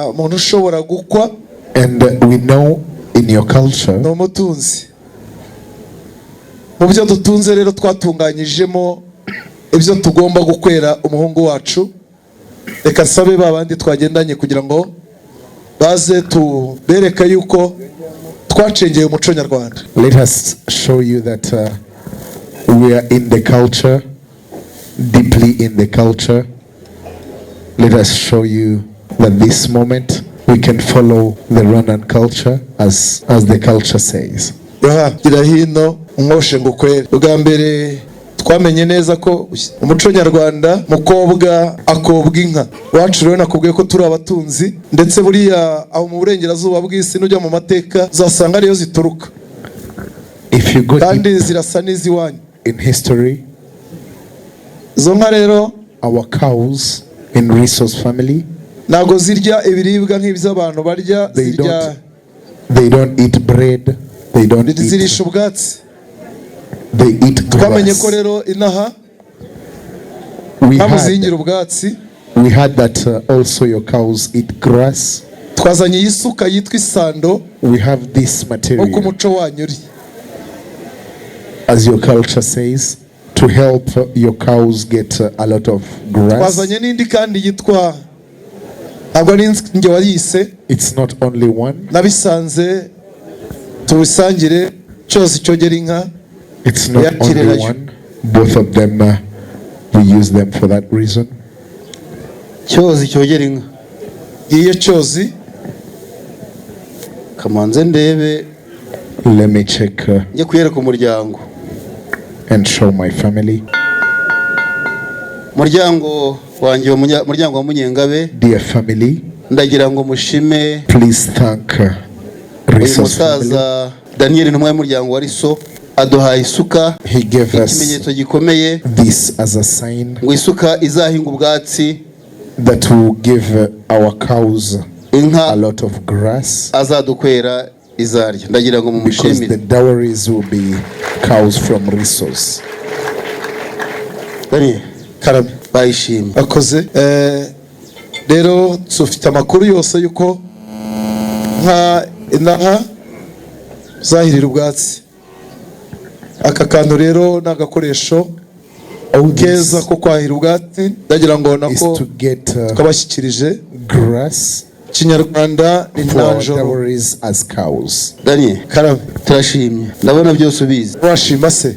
umuntu ushobora gukwa, and we know in your culture, no mutunzi. Mu byo dutunze rero twatunganyijemo ibyo tugomba gukwera umuhungu wacu. Reka sabe babandi twagendanye kugira ngo baze tubereka yuko twacengeye umuco nyarwanda. Let us show you that we are in the culture, deeply in the culture. Let us show you that this moment we can follow the Rwandan culture as the culture says. Gira hino umwoshe ngukwere. Ubwa mbere twamenye neza ko umuco nyarwanda mukobwa akobwa inka. Wacu rero nakubwiye ko turi abatunzi, ndetse buriya aho mu burengerazuba bw'isi n'ujya mu mateka zasanga ariyo zituruka. If you go kandi zirasa n'iziwanyu in history, izo nka rero, our cows in resource family, nago zirya ibiribwa nk'iby'abantu barya. They don't eat bread, they don't eat, zirisha ubwatsi, they eat grass. Twamenye ko rero inaha bamuzingira ubwatsi. We heard that also your cows eat grass. Twazanye isuka yitwa isando. We have this material, uko umuco wanyu uri, as your culture says, to help your cows get a lot of grass. Twazanye n'indi kandi yitwa ntabwo ari njye wayise, It's not only one. nabisanze tubisangire cyose cyogera inka. It's not only one. Both of them, we use them for that reason. cyozi cyogera inka. Iyo cyozi kamanze ndebe. Let me check njye kuyereka umuryango and show my family. Muryango wanjye muryango wa Munyengabe. Dear family, ndagira ngo mushime. Please thank Resource family. Musaza Daniel intumwa y'umuryango wa Riso aduhaye isuka. He gave us ikimenyetso gikomeye. This as a sign. Ngo isuka izahinga ubwatsi. That will give our cows a lot of grass. Azadukwera izarya. Ndagira ngo mumushimire. Because the dowries will be cows from Resource. Daniel Karabe bayishimye. akoze. Rero tufite amakuru yose yuko nka inaha zahirira ubwatsi. Aka kantu rero n'agakoresho keza ko kwahira ubwatsi. Ndagira ngo nako twabashyikirije grass. Kinyarwanda ni ntanjoro as cows. Daniel Karabe turashimye. Ndabona byose ubizi. washima se?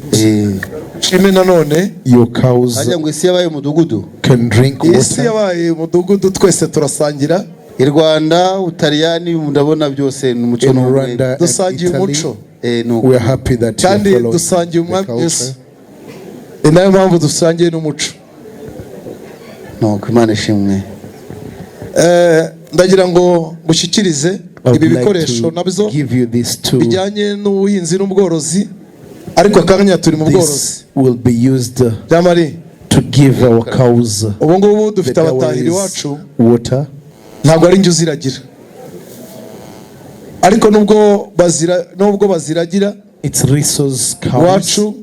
Shime nanone your cows ajya ngo isi yabaye umudugudu can drink water. Isi yabaye umudugudu twese turasangira. I Rwanda, Utaliyani ndabona byose n'umuco n'Urwanda. Dusangiye umuco. We are happy that kandi dusangiye umwami Yesu. Nayo mpamvu dusangiye n'umuco. No, Imana ishimwe. Ndagira ngo mushyikirize ibi bikoresho nabyo bijyanye n'ubuhinzi n'ubworozi, ariko akanya turi mu bworozi. Will be used to give our cows ubu ngubu dufite abatahiri wacu water. Ntabwo ari njye uziragira, ariko nubwo baziragira it's Resource cows wacu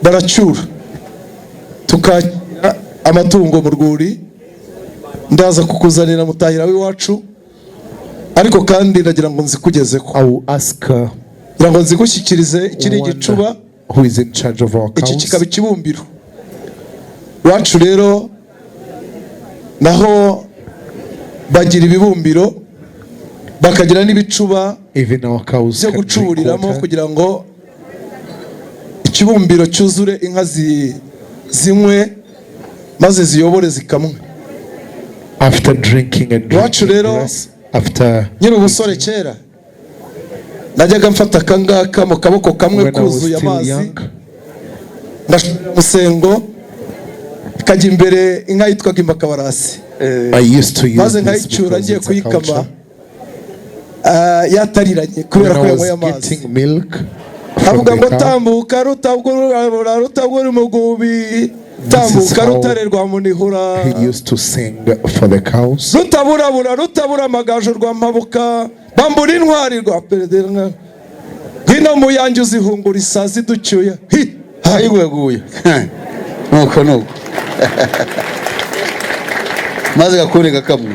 baracyura tukakira amatungo mu rwuri. Ndaza kukuzanira mutahira w'iwacu, ariko kandi ndagira ngo nzikugezeho. I will ask ndagira ngo nzigushyikirize ikiri igicuba. Who is in charge of our cows? Iki kikaba ikibumbiro wacu. Rero naho bagira ibibumbiro bakagira n'ibicuba byo gucuburiramo kugira ngo ikibumbiro cyuzure inka zinywe maze ziyobore zikamwe. After drinking and wacu rero nyiri ubusore kera najyaga mfata akangaka mu kaboko kamwe kuzuye amazi musengo kajya imbere inka yitwaga imbakabarasi. Maze nkayicyura ngiye kuyikama yatariranye kubera ko yanyweye amazi. Avuga ngo tambuka rutabura umugubi, tambuka rutare rwa munihura. He used to sing for the cows. Rutabura amagaju rwa mabuka, bambura intwari rwa perezida. Ngwino mu yanjye uzihungura isazi ducyuye. Hayiguye. Nuko. Maze gakurega kamwe.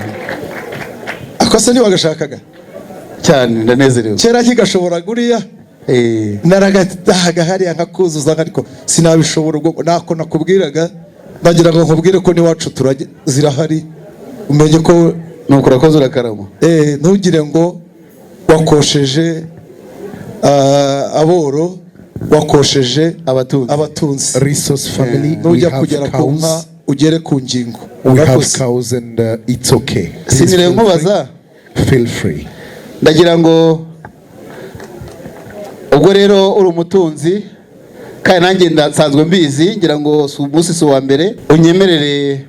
Akose ni bagashakaga. Cyane ndanezerewe. Kera kigashobora guriya. Naragatahaga hariya nkakuzuza ariko sinabishobora ubwo nako nakubwiraga. Ndagira ngo nkubwire ko ni wacu zirahari. Umenye ko nuko urakoze urakarama. Ntugire ngo wakosheje aboro, wakosheje abatunzi. Resource family, nujya kugera ku nka ugere ku ngingo. We have cows and it's okay. Sinire nkubaza. Feel free. Ndagira ngo ubwo rero uri umutunzi kandi nanjye ndasanzwe mbizi, ngira ngo umunsi wa mbere unyemerere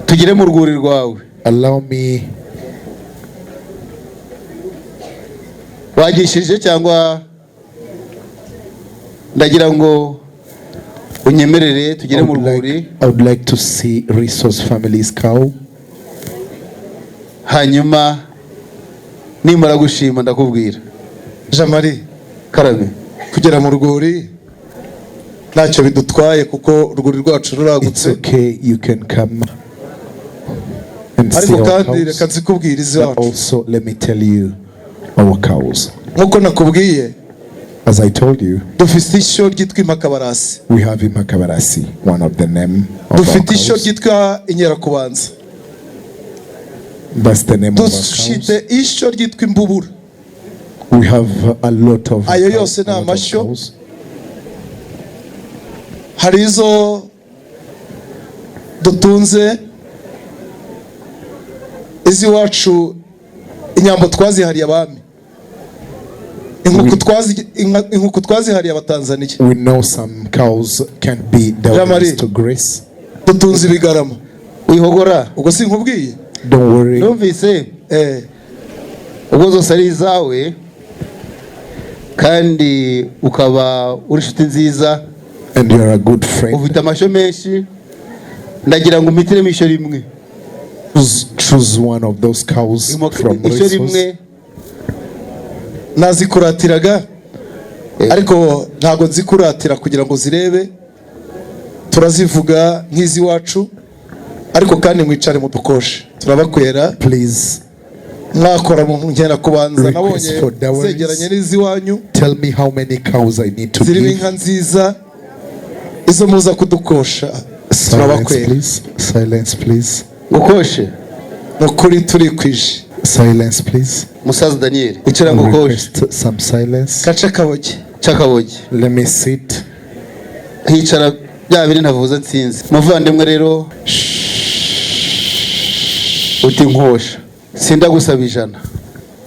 tugire mu rwuri rwawe. Allow me. Wagishije cyangwa ndagira ngo unyemerere tugire mu rwuri. I would like to see Resource family's cow. Hanyuma nimara gushima ndakubwira. Jamari Karabe kugera mu rwuri ntacyo bidutwaye kuko urwuri rwacu ruragutse. It's okay, you can come. Ariko kandi reka nzikubwirize wacu. Also let me tell you our cows. Nkuko nakubwiye, as I told you, dufite ishyo ryitwa imakabarasi. We have imakabarasi, one of the name of dufite ishyo ryitwa inkerakubanza. That's the name of our dushite cows. ishyo ryitwa imbubura. We have a lot of Ayo yose ni amashyo. Hari izo dutunze izi wacu inyambo twazihariye abami, inkuku twazihariye abatanzania. We know some cows can't be dealt to grace. Dutunze ibigarama. Wihogora ubwo sinkubwiye. Don't worry. Numvise ubwo zose ari izawe kandi ukaba uri inshuti nziza and you are a good friend. Ufite amashyo menshi, ndagira ngo umitiremo ishyo rimwe. Choose one of those cows from ishyo rimwe. Nazikuratiraga ariko ntago nzikuratira kugira ngo zirebe, turazivuga nk'izi wacu ariko kandi mwicare mu dukoshe turabakwera. Please mwakora mu nkera kubanza nabonye zegeranye n'izi wanyu. Tell me how many cows I need to give. Ziri inka nziza izo muza kudukosha turabakwera. Silence please. Gukoshe nukuri turi kwije. Silence please. Musaza Daniel icara gukoshe. Some silence. Kaca kaboge. Chakaboge. Let me sit. Hicara bya biri navuze nsinzi. Muvandimwe rero uti nkosha sinda gusaba ijana,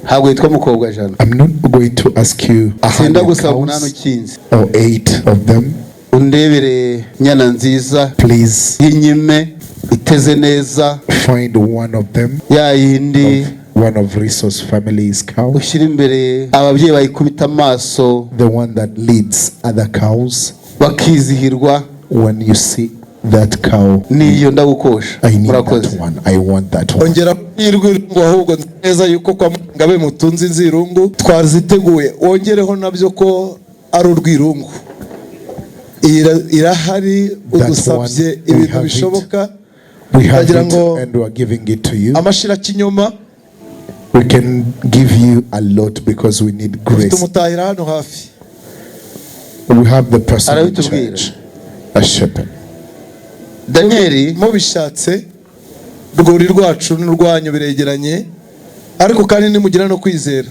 ntabwo yitwa mukobwa jana. I'm not going to ask you 100 cows or 8 of them. Undebere nyana nziza please, yinyime iteze neza. Find one of them, ya yindi one of Resource family's cow. Ushyira imbere ababyeyi bayikubita amaso, the one that leads other cows, bakizihirwa when you see that cow. Niyo ndagukosha. I need that one. I want that one. Ongera irwirungu ahubwo neza yuko kwa Ngabe mutunze inzirungu twaziteguye, wongereho nabyo ko ari urwirungu. Irahari udusabye ibintu bishoboka. We have it and we are giving it to you. Amashira kinyoma. We can give you a lot because we need grace. Tumutahira hano hafi. We have the person in charge, a shepherd. Daniel mubishatse rwuri rwacu n'urwanyu biregeranye, ariko kandi nimugira no kwizera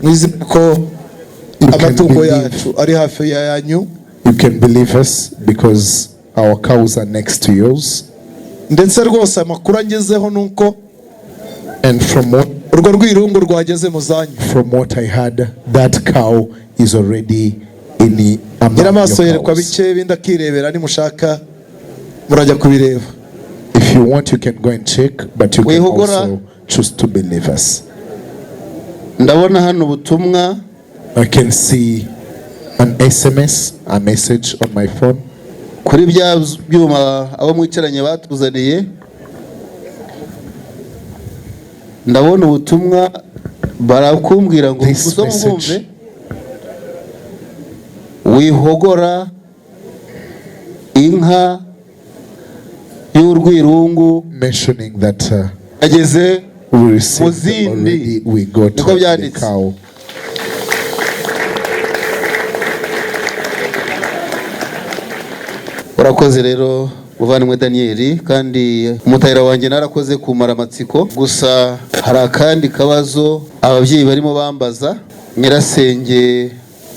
mwizere ko amatungo yacu ari hafi yanyu. You can believe us because our cows are next to yours. Ndetse rwose amakuru angezeho nuko and from what urwo rwirungu rwageze mu zanyu. From what I heard, that cow is already in the amaso yerekwa bike binda kirebera nimushaka murajya kubireba. If you want, you can go and check, but you can also choose to believe us. Ndabona hano ubutumwa. I can see an SMS, a message on my phone. Kuri bya byuma abo mwicaranye batuzaniye, ndabona ubutumwa barakumbwira ngo usome bumve. Wihogora inka y'urwirungu, mentioning that ageze we received already, we got the cow. Urakoze rero muvandimwe Daniel, kandi umutahira wanjye narakoze kumara amatsiko. Gusa hari akandi kabazo ababyeyi barimo bambaza. Nyirasenge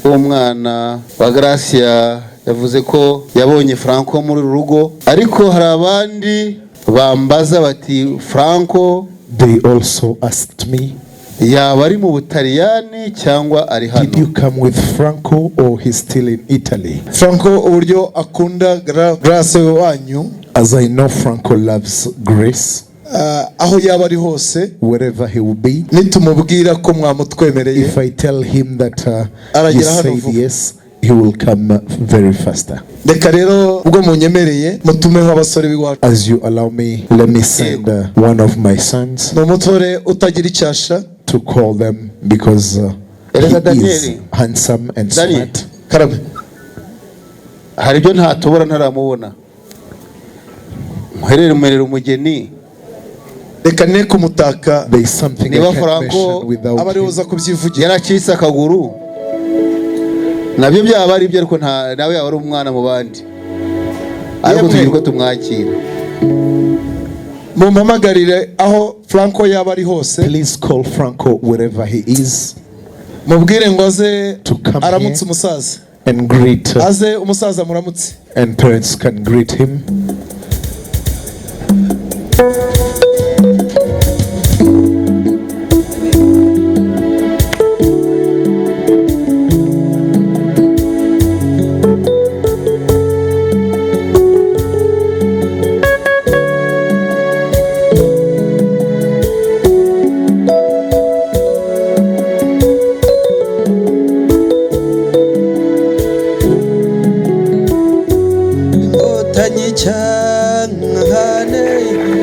w'umwana wa Gracia yavuze ko yabonye Franco muri rugo, ariko hari abandi bambaza bati Franco, they also asked me, yaba ari mu Butaliyani cyangwa ari hano. Did you come with Franco or he's still in Italy? Franco uburyo akunda Grace wanyu, as I know Franco loves Grace, aho yaba ari hose, wherever he will be, nitumubwira ko mwamutwemereye, if I tell him that you said yes, he will come very faster. Reka rero ubwo munyemereye mutumeho abasore biwacu. As you allow me, let me send one of my sons n'umutore utagira icyasha to call them, because he is handsome and smart. Karabe, hari ibyo ntatubura ntaramubona. Muherere muherere umugeni. Reka ne kumutaka. There is something I can't mention without abari uza kubyivugira. Yaracitse akaguru. Nabyo byaba ari byo, ariko nawe yaba ari umwana mu bandi. Ariko tugiye ko tumwakira. Mumpamagarire aho Franco yaba ari hose, please call Franco wherever he is. Mubwire ngo aze to come aramutse umusaza and greet aze umusaza muramutse, and parents can greet him.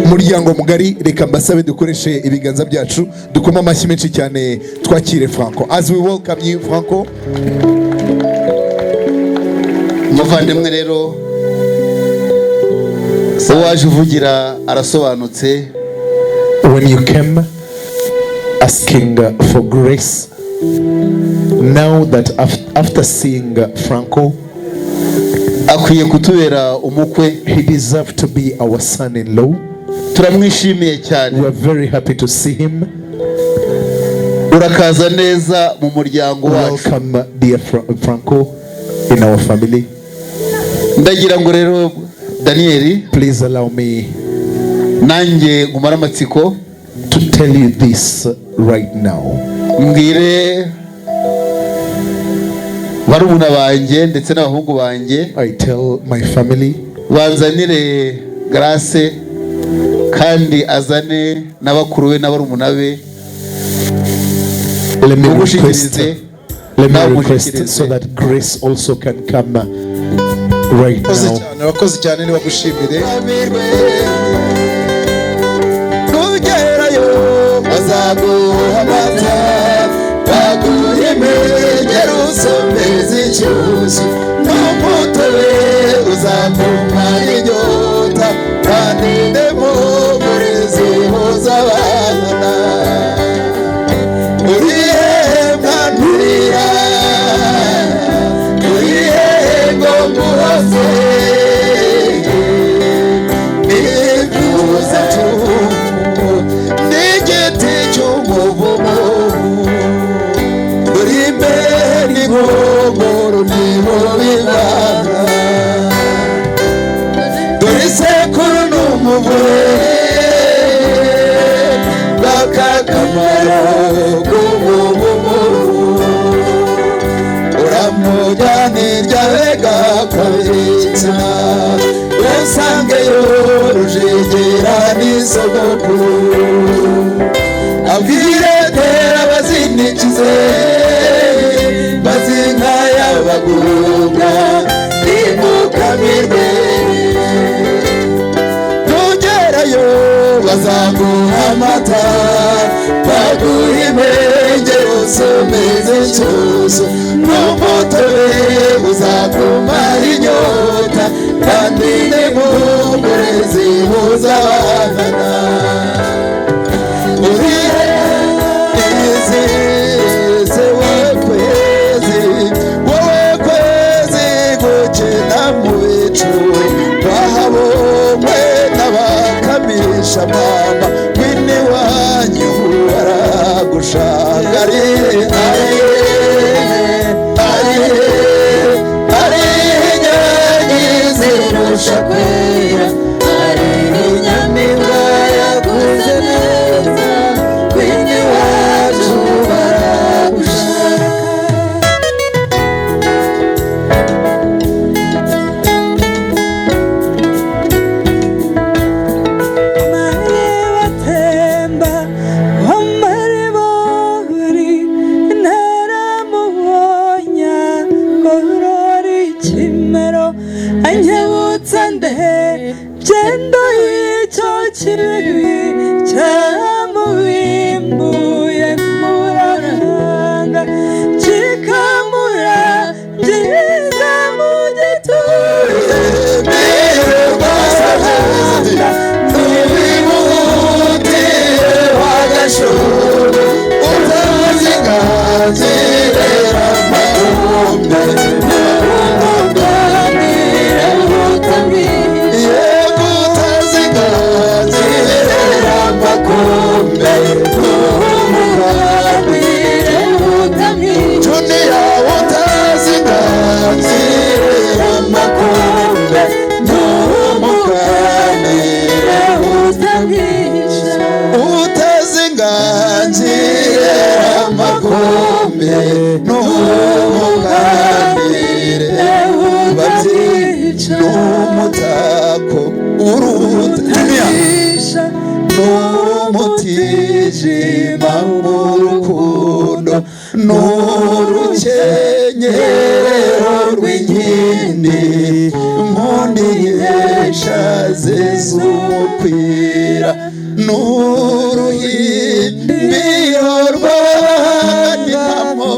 Muryango mugari, reka mbasabe dukoreshe ibiganza byacu dukoma amashyi menshi cyane twakire Franco. As we welcome you Franco. Muvandimwe rero waje uvugira arasobanutse. When you came asking for grace, now that after seeing Franco, akwiye kutubera umukwe. He deserves to be our son-in-law. Turamwishimiye cyane. We are very happy to see him. Urakaza neza mu muryango wacu. Welcome dear Franco in our family. Ndagira ngo rero Daniel, please allow me nanjye ngumara amatsiko to tell you this right now. Mbwire barumuna banjye ndetse n'abahungu banjye, I tell my family, banzanire Grace kandi azane n'abakuru we n'abarumuna be. Let me request so that Grace also can come right now. Abakozi cyane ni bagushimire. Kugerayo bazaguhamata baguhemegera usomeza icyuzi n'umutobe uzakumara inyota kandi ndemugurizi mpuzabana. Urihe mwanurira urihe ngo nguhoze nifuza n'igiti cy'umuvumo uri imbere n'inkomoro niho bibana. Dore isekuru n'umuvure bakakamaro k'umuvumo uramujyanirya bega kabitsina usangeyo rujegera n'isogokuru abwire tera bazinikize bazinka y'abagunga nimukamirwe. Tugerayo bazaguha amata baguha impengero usomeze icyuzo n'umutobe uzakumara inyota kandi n'impumure zihuzabana. Urihe izize wowe kwezi gukina mu bicu wahabonwe n'abakamisha mama wini wanyu baragushangarire. Ari inyanyi zirusha kwera ari inyamibwa makombe n'umuganire babyica n'umutako urutisha n'umutijima mu rukundo n'urukenyerero rw'inkindi nkundiyesha zez'umupira n'uruhimbiro rw'abanyamo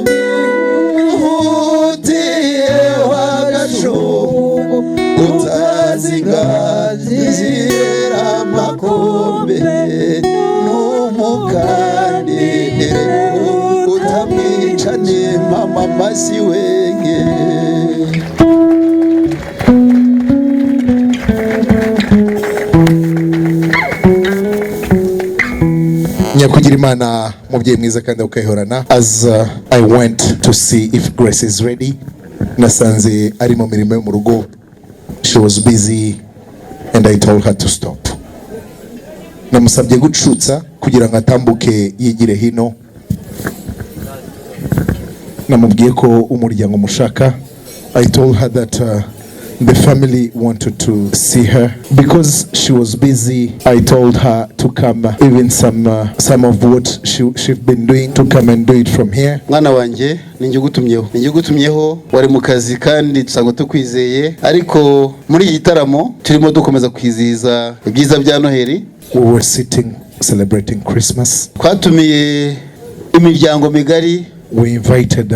utiye w'agashungu utazingazira amakombe n'umuganire utamwica ni mama masi wenge. Nyakugira Imana mubyeyi mwiza kandi ukayihorana. As I went to see if Grace is ready, nasanze ari mu mirimo yo mu rugo. She was busy and I told her to stop. Namusabye gucutsa kugira ngo atambuke yigire hino. Namubwiye ko umuryango mushaka. I told her that the family wanted to see her because she was busy. I told her to come, even some of what she's been doing, to come and do it from here. Mwana wanje ninjye wari mu kazi kandi tusanzwe tukwizeye, ariko muri iki gitaramo turimo dukomeza kwizihiza ibyiza bya Noheli. We were sitting celebrating Christmas. Twatumiye imiryango migari. We invited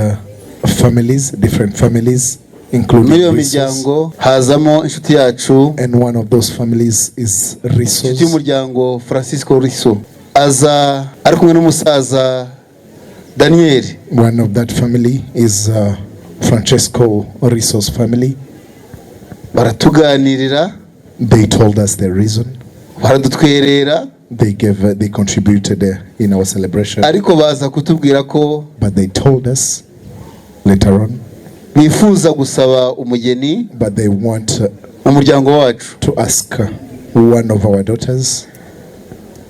families, different families, including miryango hazamo inshuti yacu, and one of those families is Riso. Inshuti y'umuryango Francisco Riso aza ari kumwe n'umusaza Daniel. One of that family is Francesco Riso's family. Baratuganirira. They told us the reason. Baradutwerera. They contributed in our celebration. Ariko baza kutubwira ko, but they told us later on, bifuza gusaba umugeni, but they want umuryango wacu to ask one of our daughters.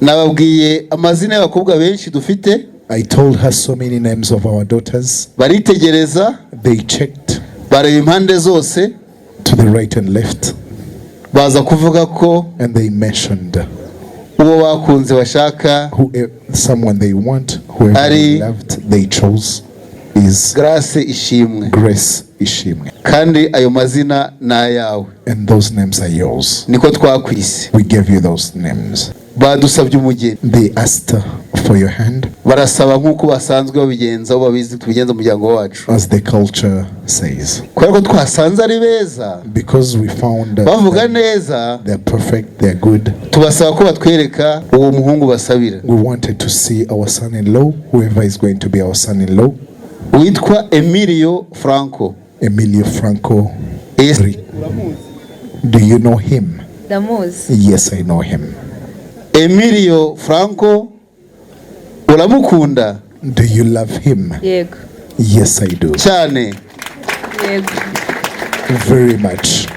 Nababwiye amazina y'abakobwa benshi dufite. I told her so many names of our daughters. Baritegereza. They checked. Bareba impande zose. To the right and left. Baza kuvuga ko, and they mentioned uwo bakunze bashaka, someone they want, whoever they loved, they chose is Grace Ishimwe. Grace Ishimwe. Kandi ayo mazina na yawe. And those names are yours. Niko twakwise. We gave you those names. Badusabye umugeni. They asked for your hand. Barasaba nkuko basanzwe babigenza, babizi tubigenza umuryango wacu. As the culture says. Kubera ko twasanze ari beza. Because we found bavuga neza. They're perfect, they're good. Tubasaba ko batwereka uwo muhungu basabira. We wanted to see our son-in-law, whoever is going to be our son-in-law. Witwa Emilio Franco. Emilio Franco. Do you know him? Damuzi. Yes, I know him. Emilio Franco, uramukunda? Do you love him? Yego. Yes, I do. Cyane. Yego. Very much.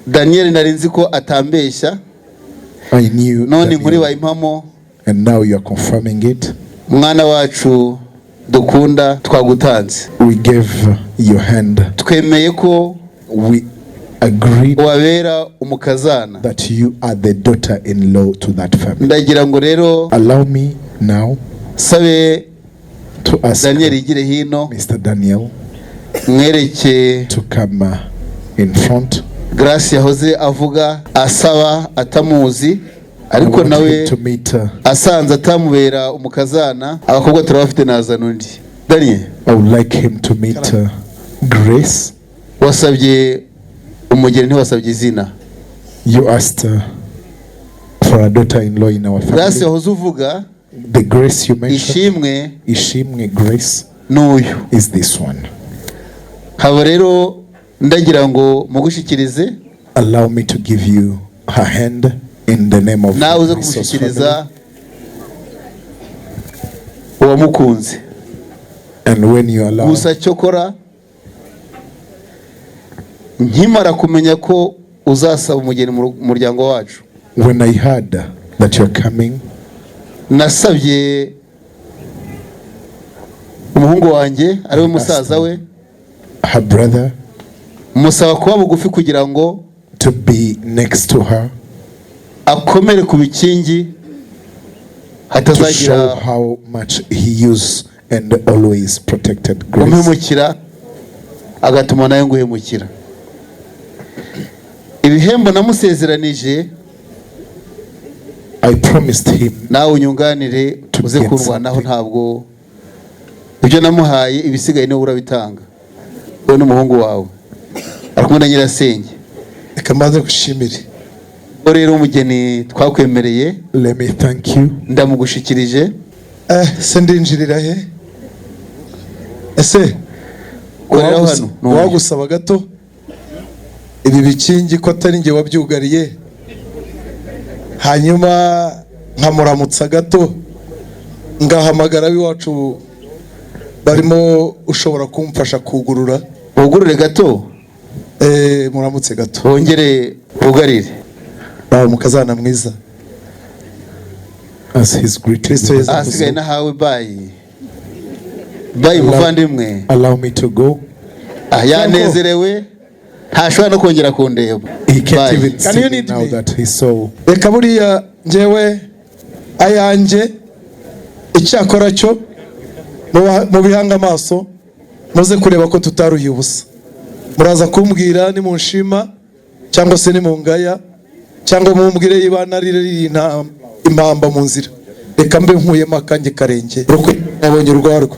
Daniel narinzi ko atambeshya. I knew. None muri bayimpamo. And now you are confirming it. Mwana wacu dukunda twagutanze. We gave your hand. Twemeye ko we agreed wabera umukazana. That you are the daughter-in-law to that family. Ndagira ngo rero, allow me now sabe to ask Daniel igire hino. Mr. Daniel mwereke to come in front. Grace yahoze avuga asaba atamuzi, ariko nawe asanze atamubera umukazana, abakobwa turabafite naza nundi. Daniel, I would like him to meet Grace. Wasabye umugeni ntiwasabye izina. You asked for a daughter-in-law in our family. Grace yahoze uvuga, the Grace you mentioned, Ishimwe Grace, n'uyu is this one. Haba rero ndagira ngo mugushikirize. Allow me to give you her hand in the name of nawe uze kumushikiriza uwamukunze. And when you allow, gusa cyokora nkimara kumenya ko uzasaba umugeni mu muryango wacu, when I heard that you're coming, nasabye umuhungu wanjye ari we musaza we, her brother, musaba kuba bugufi kugira ngo to be next to her, akomere ku bikingi to show how much he used and always protected Grace. umhemukira agatuma nawe nguhemukira. Ibihembo namusezeranije, I promised him, nawe unyunganire uze kurwanaho. Ntabwo ibyo namuhaye ibisigaye niwe urabitanga, wowe n'umuhungu wawe ari kumwe na nyirasenge. Reka mbanze gushimire rero umugeni twakwemereye, let me thank you. ndamugushikirije. Se ndinjirira he? Ese wagusaba gato ibi bikingi ko atari njye wabyugariye, hanyuma nkamuramutsa gato ngahamagara iwacu barimo ushobora kumfasha kugurura. Ugurure gato? Muramutse gato, wongere ugarire. Mukazana mwiza. As his greatest asigaye nahawe bayi muvandimwe. Allow me to go. Yanezerewe ntashobora no kongera kundeba. He can't even see now that he saw. Reka buriya njyewe ayanjye icyakora cyo mu bihanga amaso muze kureba ko tutaruhiye ubusa. Muraza kumbwira ni munshima cyangwa se ni mungaya cyangwa mumbwire ibana riri impamba mu nzira. Reka mbe nkuyemo akanjye karenge nabonye urwarwo.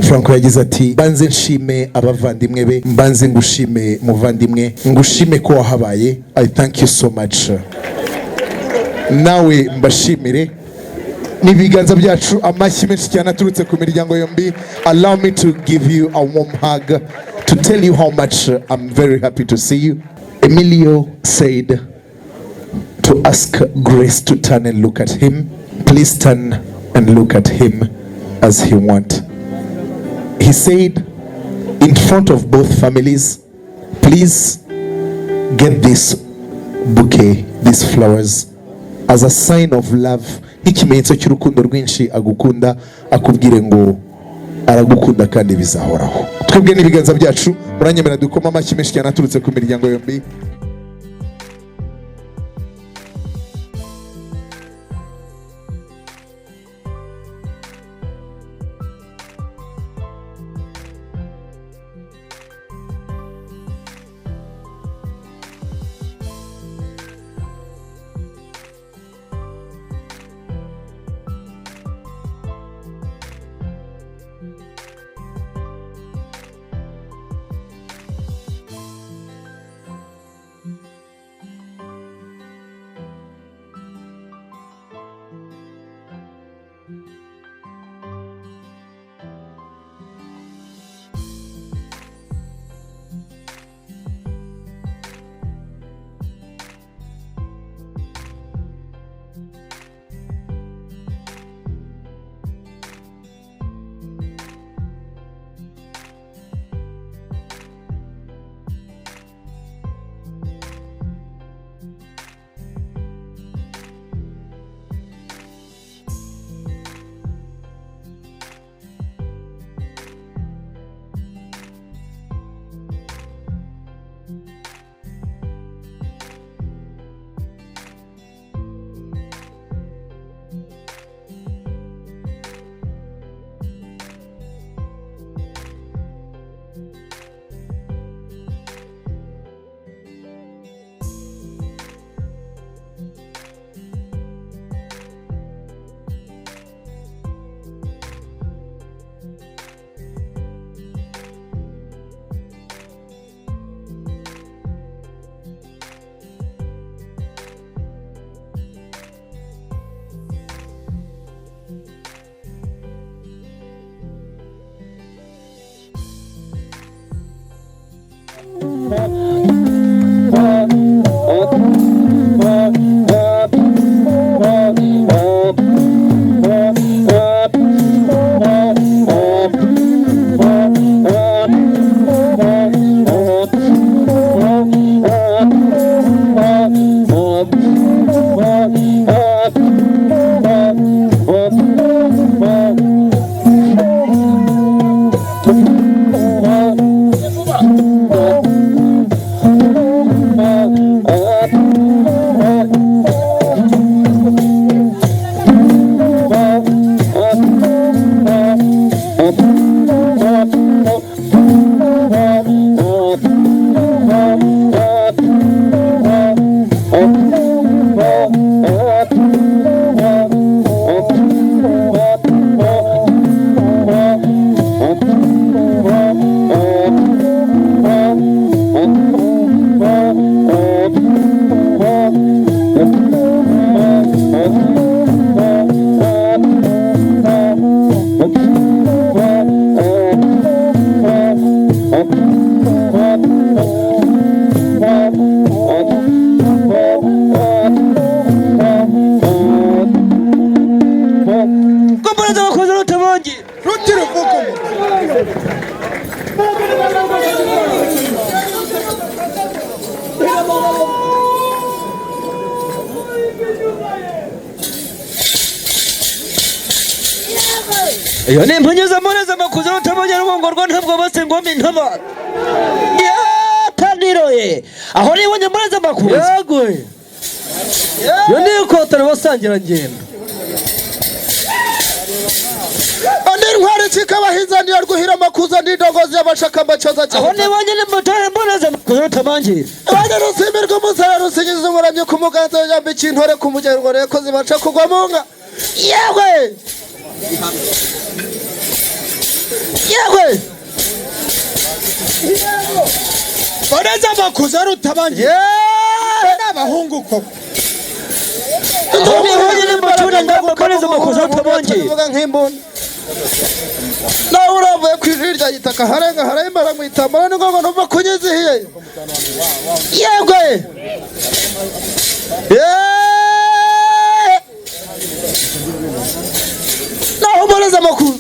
Franco yagize ati banze nshime abavandimwe be, mbanze ngushime muvandimwe, ngushime ko wahabaye. I thank you so much. Nawe mbashimire n'ibiganza byacu amashyi menshi cyane aturutse ku miryango yombi. Allow me to give you a warm hug to tell you how much I'm very happy to see you. Emilio said to ask Grace to turn and look at him. Please turn and look at him as he wants. He said in front of both families, please get this bouquet, these flowers, as a sign of love, nk'ikimenyetso cy'urukundo rwinshi agukunda, akubwire ngo aragukunda kandi bizahoraho. Twebwe n'ibiganza byacu muranyemera dukoma amashyi menshi cyane aturutse ku miryango yombi. iyo ni impunyuza mureza amakuza rutabonye rubongorwa ntabwo bose ngoma intaba yataniroye aho nibonye mureza amakuza yego iyo ni ikotero basangira ngendo andi ntwari kikabahinzaniye rwuhira amakuza n'indogozi y'abashaka macoza cyane aho nibonye ni mutare mureza amakuza rutamangira abandi rusimirwa umusara rusingiza umuramyi ku muganza yambika intore ku mugerwa reko zibaca kugwa mu nka yewe yewe Mureza amakuza rutabanje n'abahungu koko nibonye ni mutare mureza amakuza rutabanje uvuga nk'imbunda nawe uravuye ku ijiri rya gitaka harenga harayimara mu itambara ni ngombwa numva kunyizihiye yegwe naho mureza amakuru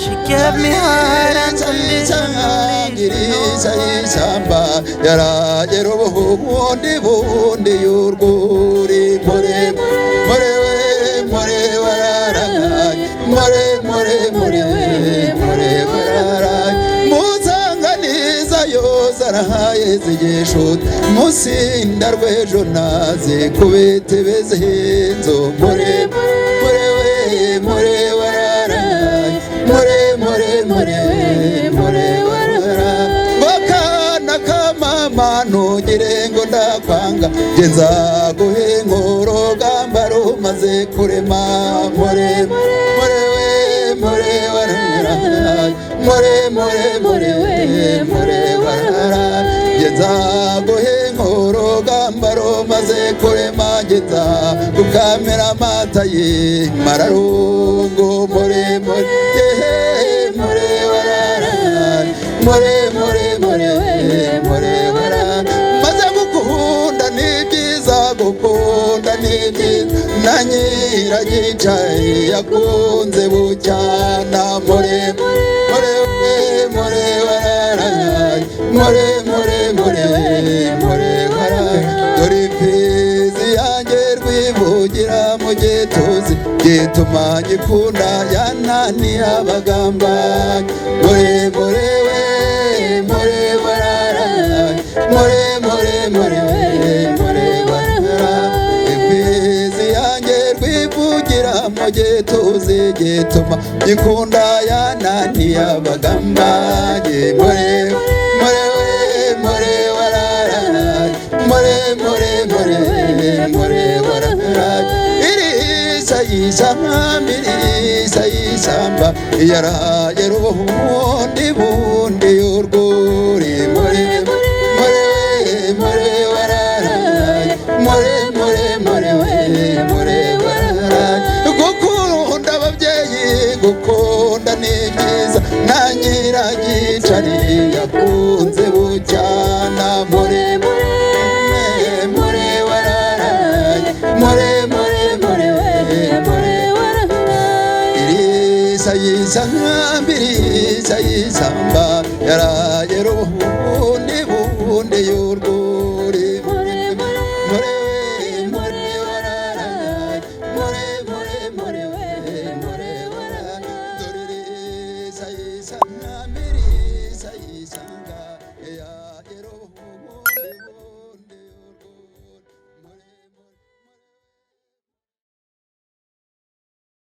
She gave me heart unconditionally. Isamba yaragera ubundi bundi y'urwuri more more more wararaye more more more more wararaye muzanganiza yose arahaye zigeshuta musinda rw'ejo naze kubetebeze henzo more more more wararaye more more more more ntugire ngo ndakwanga genza guhe nk'urugamba rumaze kurema more more we more warara more more more we more warara genza guhe nk'urugamba rumaze kurema genza gukamera amata ye mararungu more more more warara more more more we more gukunda n'ibyiza na nyiragicaye yakunze bucyana more more more wararaye more more more more wararaye dore imfizi yanjye rwivugira mu gituzi gituma nyikunda yananiye abagambanye more more we more wararaye more more more we mugetuze gituma gikunda yananiye abagambanye more more we more warara more more more more warara irisa yisamba yaraye rubundi bundi y'urwuri more more more warara more more more more gukunda n'ibyiza na nyiragicari yakunze bucyana more more wararaye more more more more wararaye irisa yisamba yaraye rubundi bundi y'urwo